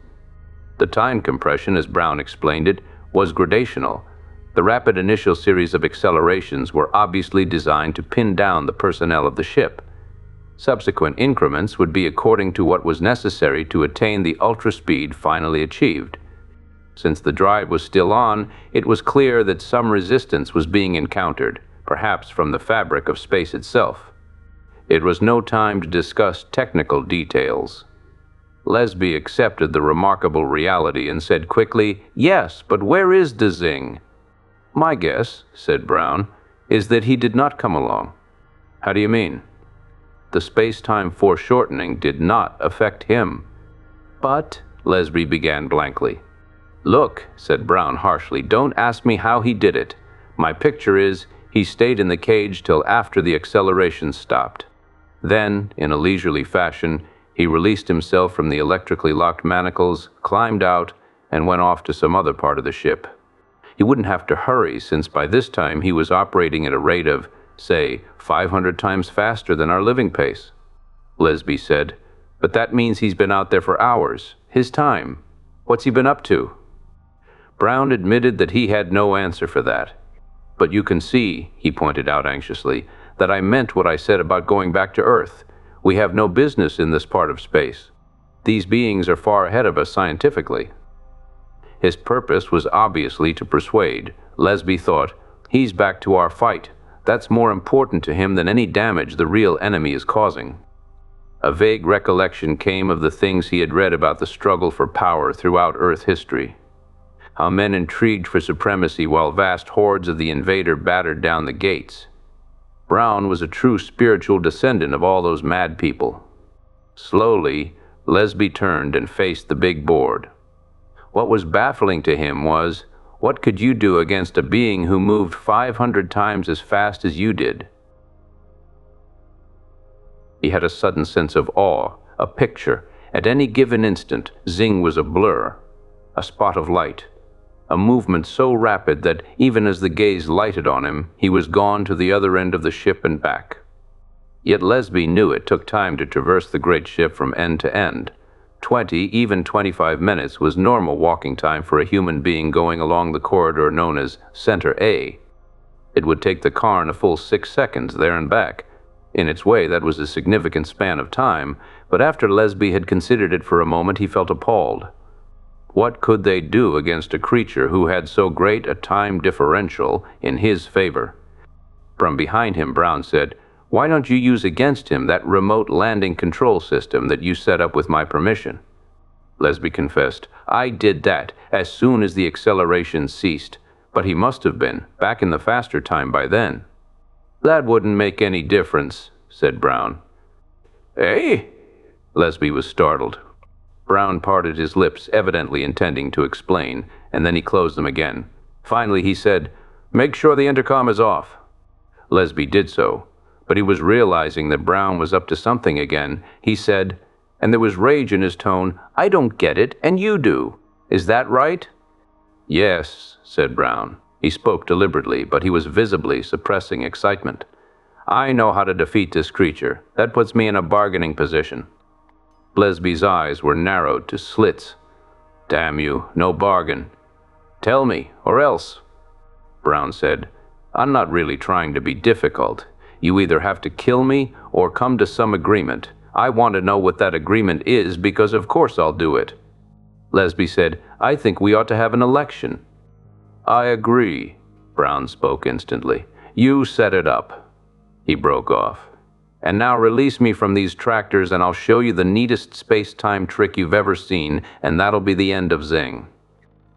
The time compression, as Browne explained it, was gradational. The rapid initial series of accelerations were obviously designed to pin down the personnel of the ship. Subsequent increments would be according to what was necessary to attain the ultra-speed finally achieved. Since the drive was still on, it was clear that some resistance was being encountered, perhaps from the fabric of space itself. It was no time to discuss technical details. Lesbee accepted the remarkable reality and said quickly, "Yes, but where is Dzing?" "My guess," said Browne, is that he did not come along. How do you mean? The space-time foreshortening did not affect him. But, Lesbee began blankly. Look, said Browne harshly, don't ask me how he did it. My picture is, he stayed in the cage till after the acceleration stopped. Then, in a leisurely fashion, he released himself from the electrically locked manacles, climbed out, and went off to some other part of the ship. He wouldn't have to hurry, since by this time he was operating at a rate of, say, 500 times faster than our living pace. Lesbee said, but that means he's been out there for hours. His time. What's he been up to? Browne admitted that he had no answer for that. But you can see, he pointed out anxiously, that I meant what I said about going back to Earth. We have no business in this part of space. These beings are far ahead of us scientifically. His purpose was obviously to persuade. Lesbee thought, he's back to our fight. That's more important to him than any damage the real enemy is causing. A vague recollection came of the things he had read about the struggle for power throughout Earth history. How men intrigued for supremacy while vast hordes of the invader battered down the gates. Browne was a true spiritual descendant of all those mad people. Slowly, Lesbee turned and faced the big board. What was baffling to him was, what could you do against a being who moved 500 times as fast as you did? He had a sudden sense of awe, a picture. At any given instant, Zing was a blur, a spot of light, a movement so rapid that even as the gaze lighted on him, he was gone to the other end of the ship and back. Yet Lesbee knew it took time to traverse the great ship from end to end. 20, even 25 minutes was normal walking time for a human being going along the corridor known as Center A. It would take the Karn a full 6 seconds there and back. In its way, that was a significant span of time, but after Lesbee had considered it for a moment, he felt appalled. What could they do against a creature who had so great a time differential in his favor? From behind him, Browne said, why don't you use against him that remote landing control system that you set up with my permission? Lesbee confessed, I did that as soon as the acceleration ceased, but he must have been back in the faster time by then. That wouldn't make any difference, said Browne. Eh? Lesbee was startled. Browne parted his lips, evidently intending to explain, and then he closed them again. Finally, he said, make sure the intercom is off. Lesbee did so, but he was realizing that Browne was up to something again. He said, and there was rage in his tone, I don't get it, and you do. Is that right? Yes, said Browne. He spoke deliberately, but he was visibly suppressing excitement. I know how to defeat this creature. That puts me in a bargaining position. Lesbee's eyes were narrowed to slits. Damn you, no bargain. Tell me, or else. Browne said, I'm not really trying to be difficult. You either have to kill me or come to some agreement. I want to know what that agreement is because of course I'll do it. Lesbee said, I think we ought to have an election. I agree, Browne spoke instantly. You set it up. He broke off. And now release me from these tractors and I'll show you the neatest space-time trick you've ever seen, and that'll be the end of Zing.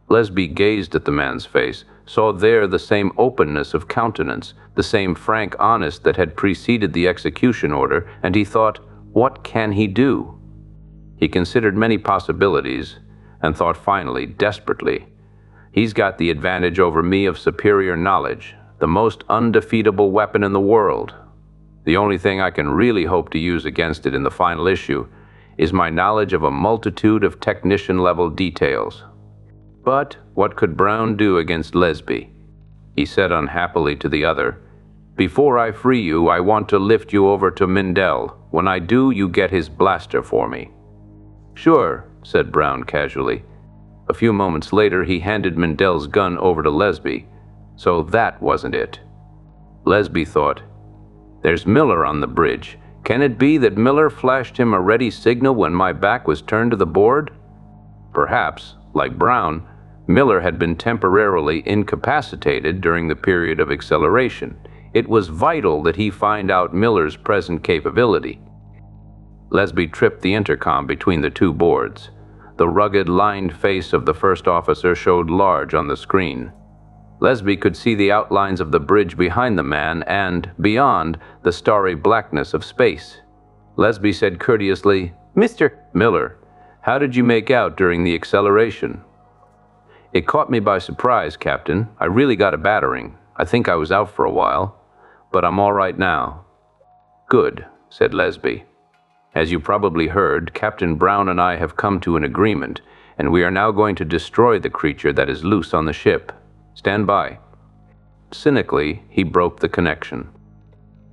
Lesbee gazed at the man's face, saw there the same openness of countenance, the same frank honesty that had preceded the execution order, and he thought, what can he do? He considered many possibilities, and thought finally, desperately, he's got the advantage over me of superior knowledge, the most undefeatable weapon in the world. The only thing I can really hope to use against it in the final issue is my knowledge of a multitude of technician-level details. But what could Browne do against Lesbee? He said unhappily to the other, before I free you, I want to lift you over to Mindell. When I do, you get his blaster for me. Sure, said Browne casually. A few moments later, he handed Mindell's gun over to Lesbee. So that wasn't it. Lesbee thought, there's Miller on the bridge. Can it be that Miller flashed him a ready signal when my back was turned to the board? Perhaps, like Browne, Miller had been temporarily incapacitated during the period of acceleration. It was vital that he find out Miller's present capability. Lesbee tripped the intercom between the two boards. The rugged, lined face of the first officer showed large on the screen. Lesbee could see the outlines of the bridge behind the man and, beyond, the starry blackness of space. Lesbee said courteously, "Mr. Miller, how did you make out during the acceleration?" "It caught me by surprise, Captain. I really got a battering. I think I was out for a while. But I'm all right now." "Good," said Lesbee. "As you probably heard, Captain Browne and I have come to an agreement, and we are now going to destroy the creature that is loose on the ship. Stand by." Cynically, he broke the connection.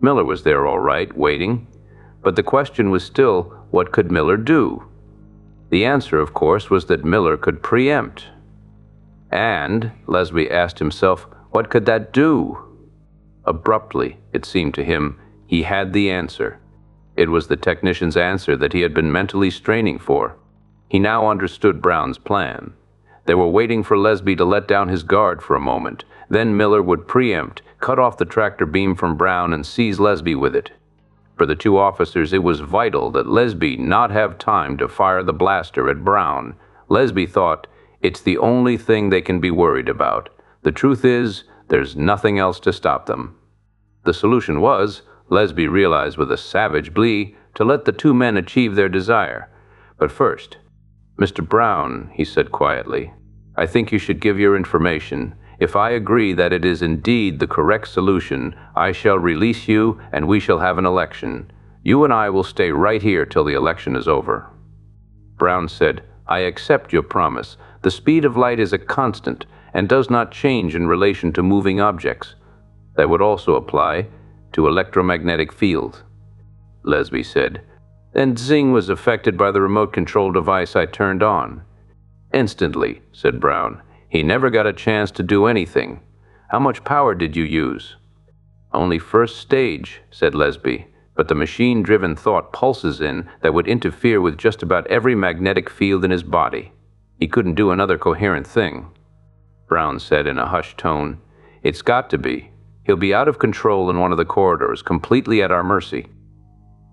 Miller was there all right, waiting. But the question was still, what could Miller do? The answer, of course, was that Miller could preempt. And, Lesbee asked himself, what could that do? Abruptly, it seemed to him, he had the answer. It was the technician's answer that he had been mentally straining for. He now understood Browne's plan. They were waiting for Lesbee to let down his guard for a moment. Then Miller would preempt, cut off the tractor beam from Browne and seize Lesbee with it. For the two officers, it was vital that Lesbee not have time to fire the blaster at Browne. Lesbee thought, it's the only thing they can be worried about. The truth is, there's nothing else to stop them. The solution was, Lesbee realized with a savage glee, to let the two men achieve their desire. But first, "Mr. Browne," he said quietly, "I think you should give your information. If I agree that it is indeed the correct solution, I shall release you and we shall have an election. You and I will stay right here till the election is over." Browne said, "I accept your promise. The speed of light is a constant and does not change in relation to moving objects. That would also apply to electromagnetic field." Lesbee said, "Then Zing was affected by the remote control device I turned on." "Instantly," said Browne. "He never got a chance to do anything. How much power did you use?" "Only first stage," said Lesbee, "but the machine-driven thought pulses in that would interfere with just about every magnetic field in his body. He couldn't do another coherent thing." Browne said in a hushed tone, "It's got to be. He'll be out of control in one of the corridors, completely at our mercy."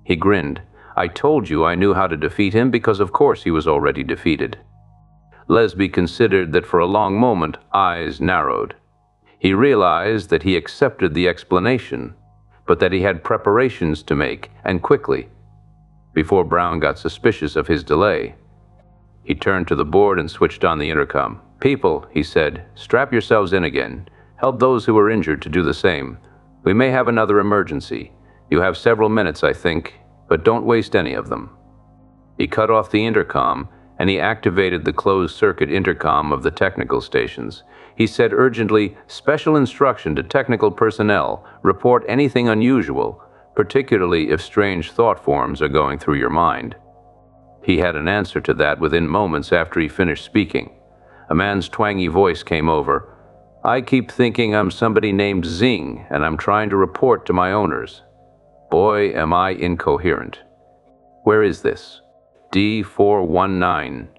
He grinned. "I told you I knew how to defeat him because of course he was already defeated." Lesbee considered that for a long moment, eyes narrowed. He realized that he accepted the explanation, but that he had preparations to make, and quickly, before Browne got suspicious of his delay. He turned to the board and switched on the intercom. "People," he said, "strap yourselves in again. Help those who are injured to do the same. We may have another emergency. You have several minutes, I think, but don't waste any of them." He cut off the intercom, and he activated the closed-circuit intercom of the technical stations. He said urgently, "Special instruction to technical personnel. Report anything unusual, particularly if strange thought forms are going through your mind." He had an answer to that within moments after he finished speaking. A man's twangy voice came over. "I keep thinking I'm somebody named Zing, and I'm trying to report to my owners. Boy, am I incoherent. Where is this? D419.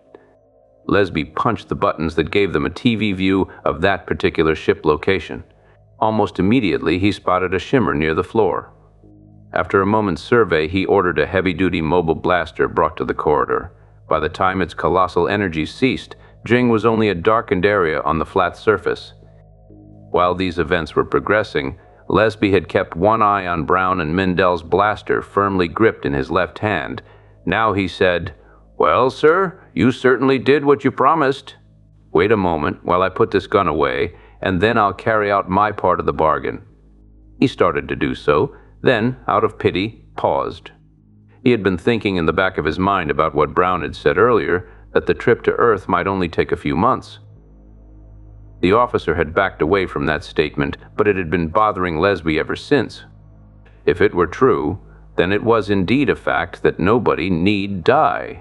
Lesbee punched the buttons that gave them a TV view of that particular ship location. Almost immediately, he spotted a shimmer near the floor. After a moment's survey, he ordered a heavy-duty mobile blaster brought to the corridor. By the time its colossal energy ceased, Jing was only a darkened area on the flat surface. While these events were progressing, Lesbee had kept one eye on Browne and Mindell's blaster firmly gripped in his left hand. Now he said, "Well, sir, you certainly did what you promised. Wait a moment while I put this gun away, and then I'll carry out my part of the bargain." He started to do so, then, out of pity, paused. He had been thinking in the back of his mind about what Browne had said earlier, that the trip to Earth might only take a few months. The officer had backed away from that statement, but it had been bothering Lesbee ever since. If it were true, then it was indeed a fact that nobody need die.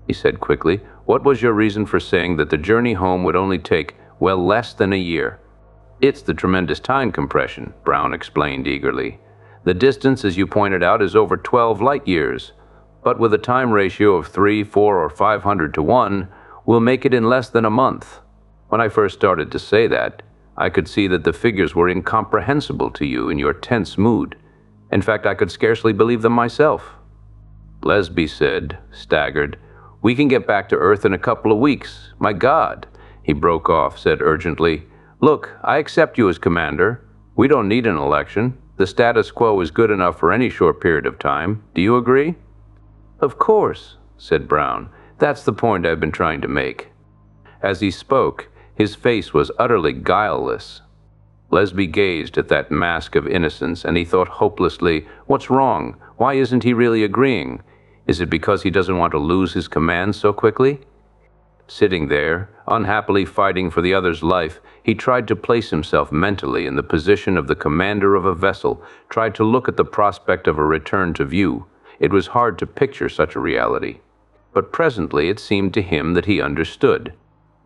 He said quickly, "What was your reason for saying that the journey home would only take, well, less than a year?" "It's the tremendous time compression," Browne explained eagerly. "The distance, as you pointed out, is over 12 light years. But with a time ratio of 3, 4, or 500 to 1, we'll make it in less than a month. When I first started to say that, I could see that the figures were incomprehensible to you in your tense mood. In fact, I could scarcely believe them myself." Lesbee said, staggered, "We can get back to Earth in a couple of weeks. My God," he broke off, said urgently, Look, I accept you as commander. We don't need an election. The status quo is good enough for any short period of time. Do you agree?" "Of course," said Browne. "That's the point I've been trying to make." As he spoke, his face was utterly guileless. Lesbee gazed at that mask of innocence, and he thought hopelessly, "What's wrong? Why isn't he really agreeing? Is it because he doesn't want to lose his command so quickly?" Sitting there, unhappily fighting for the other's life, he tried to place himself mentally in the position of the commander of a vessel, tried to look at the prospect of a return to view. It was hard to picture such a reality. But presently it seemed to him that he understood.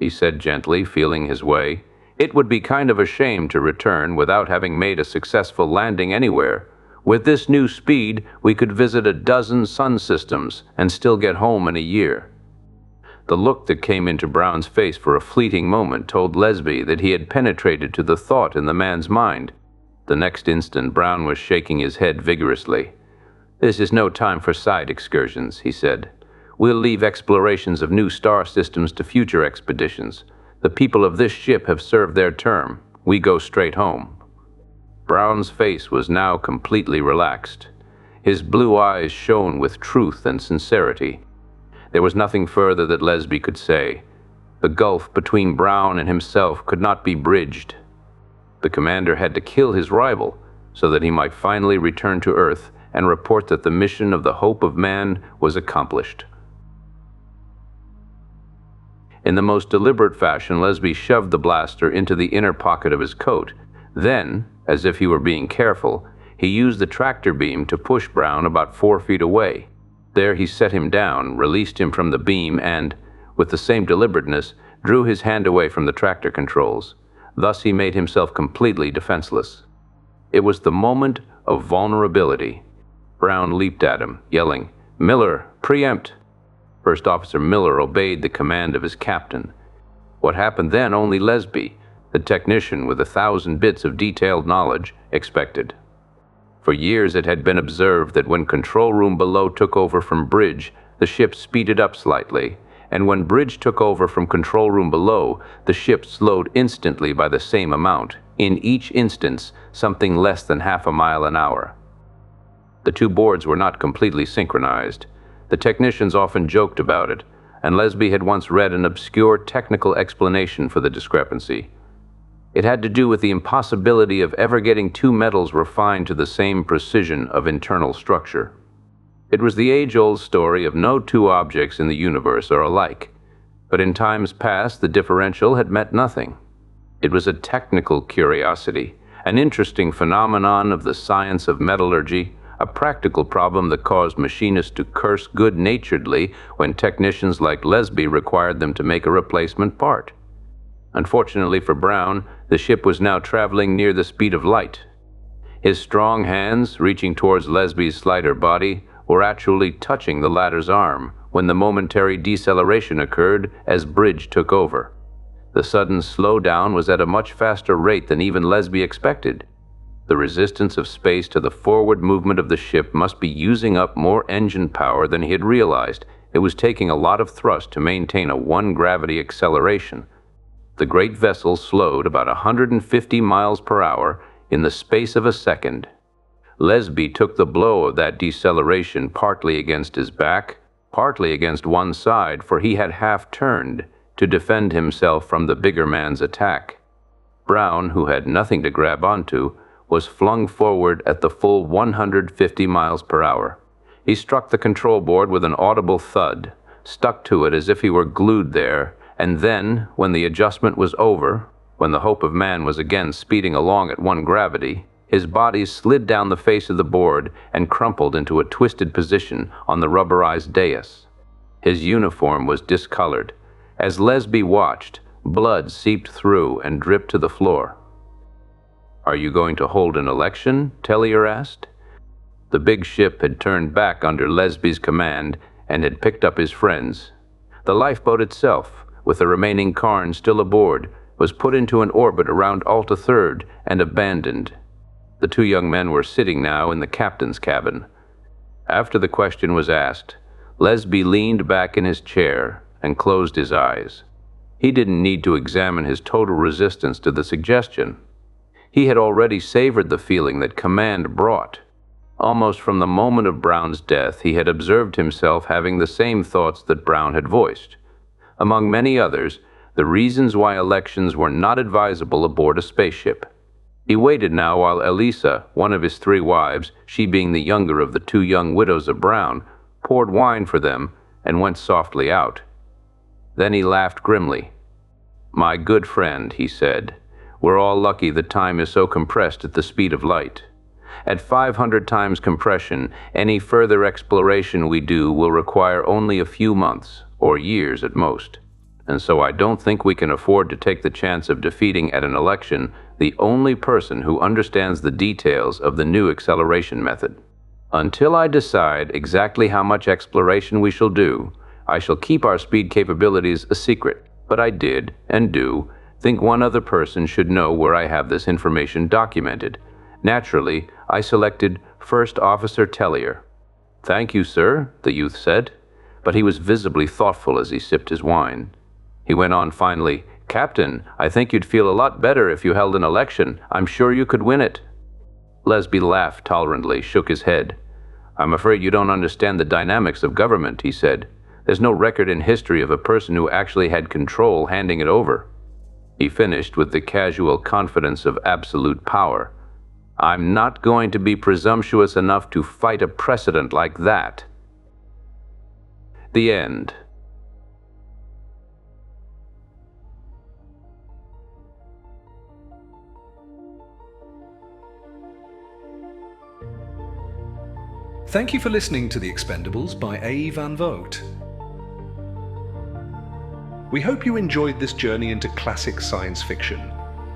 He said gently, feeling his way, "It would be kind of a shame to return without having made a successful landing anywhere. With this new speed, we could visit a dozen sun systems and still get home in a year." The look that came into Browne's face for a fleeting moment told Lesbee that he had penetrated to the thought in the man's mind. The next instant, Browne was shaking his head vigorously. "This is no time for side excursions," he said. "We'll leave explorations of new star systems to future expeditions. The people of this ship have served their term. We go straight home." Browne's face was now completely relaxed. His blue eyes shone with truth and sincerity. There was nothing further that Lesbee could say. The gulf between Browne and himself could not be bridged. The commander had to kill his rival so that he might finally return to Earth and report that the mission of the hope of man was accomplished. In the most deliberate fashion, Lesbee shoved the blaster into the inner pocket of his coat. Then, as if he were being careful, he used the tractor beam to push Browne about 4 feet away. There he set him down, released him from the beam, and, with the same deliberateness, drew his hand away from the tractor controls. Thus he made himself completely defenseless. It was the moment of vulnerability. Browne leaped at him, yelling, "Miller, preempt!" First Officer Miller obeyed the command of his captain. What happened then only Lesbee, the technician with 1,000 bits of detailed knowledge, expected. For years it had been observed that when control room below took over from bridge, the ship speeded up slightly, and when bridge took over from control room below, the ship slowed instantly by the same amount, in each instance something less than half a mile an hour. The two boards were not completely synchronized. The technicians often joked about it, and Lesbee had once read an obscure technical explanation for the discrepancy. It had to do with the impossibility of ever getting two metals refined to the same precision of internal structure. It was the age-old story of no two objects in the universe are alike, but in times past the differential had meant nothing. It was a technical curiosity, an interesting phenomenon of the science of metallurgy, a practical problem that caused machinists to curse good-naturedly when technicians like Lesbee required them to make a replacement part. Unfortunately for Browne, the ship was now traveling near the speed of light. His strong hands, reaching towards Lesbee's slighter body, were actually touching the latter's arm when the momentary deceleration occurred as bridge took over. The sudden slowdown was at a much faster rate than even Lesbee expected. The resistance of space to the forward movement of the ship must be using up more engine power than he had realized. It was taking a lot of thrust to maintain a one-gravity acceleration. The great vessel slowed about 150 miles per hour in the space of a second. Lesbee took the blow of that deceleration partly against his back, partly against one side, for he had half turned to defend himself from the bigger man's attack. Browne, who had nothing to grab onto, was flung forward at the full 150 miles per hour. He struck the control board with an audible thud, stuck to it as if he were glued there, and then, when the adjustment was over, when the hope of man was again speeding along at one gravity, his body slid down the face of the board and crumpled into a twisted position on the rubberized dais. His uniform was discolored. As Lesbee watched, blood seeped through and dripped to the floor. "Are you going to hold an election?" Tellier asked. The big ship had turned back under Lesbee's command and had picked up his friends. The lifeboat itself, with the remaining Karn still aboard, was put into an orbit around Alta Third and abandoned. The two young men were sitting now in the captain's cabin. After the question was asked, Lesbee leaned back in his chair and closed his eyes. He didn't need to examine his total resistance to the suggestion. He had already savored the feeling that command brought. Almost from the moment of Browne's death, he had observed himself having the same thoughts that Browne had voiced. Among many others, the reasons why elections were not advisable aboard a spaceship. He waited now while Elisa, one of his 3 wives, she being the younger of the 2 young widows of Browne, poured wine for them and went softly out. Then he laughed grimly. "My good friend," he said, "we're all lucky that time is so compressed at the speed of light. At 500 times compression, any further exploration we do will require only a few months, or years at most. And so I don't think we can afford to take the chance of defeating at an election the only person who understands the details of the new acceleration method. Until I decide exactly how much exploration we shall do, I shall keep our speed capabilities a secret, but I did, and do, think one other person should know where I have this information documented. Naturally, I selected First Officer Tellier." "Thank you, sir," the youth said, but he was visibly thoughtful as he sipped his wine. He went on finally, "Captain, I think you'd feel a lot better if you held an election. I'm sure you could win it." Lesbee laughed tolerantly, shook his head. "I'm afraid you don't understand the dynamics of government," he said. "There's no record in history of a person who actually had control handing it over." He finished with the casual confidence of absolute power. "I'm not going to be presumptuous enough to fight a precedent like that." The end. Thank you for listening to The Expendables by A.E. Van Vogt. We hope you enjoyed this journey into classic science fiction.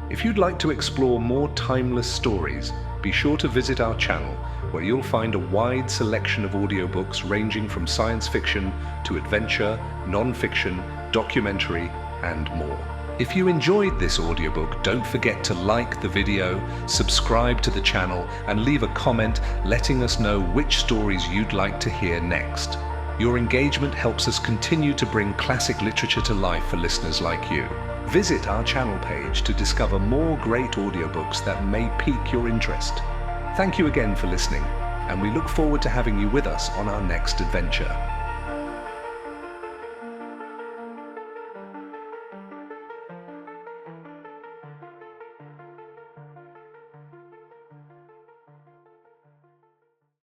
If you'd like to explore more timeless stories, be sure to visit our channel, where you'll find a wide selection of audiobooks ranging from science fiction to adventure, non-fiction, documentary, and more. If you enjoyed this audiobook, don't forget to like the video, subscribe to the channel, and leave a comment letting us know which stories you'd like to hear next. Your engagement helps us continue to bring classic literature to life for listeners like you. Visit our channel page to discover more great audiobooks that may pique your interest. Thank you again for listening, and we look forward to having you with us on our next adventure.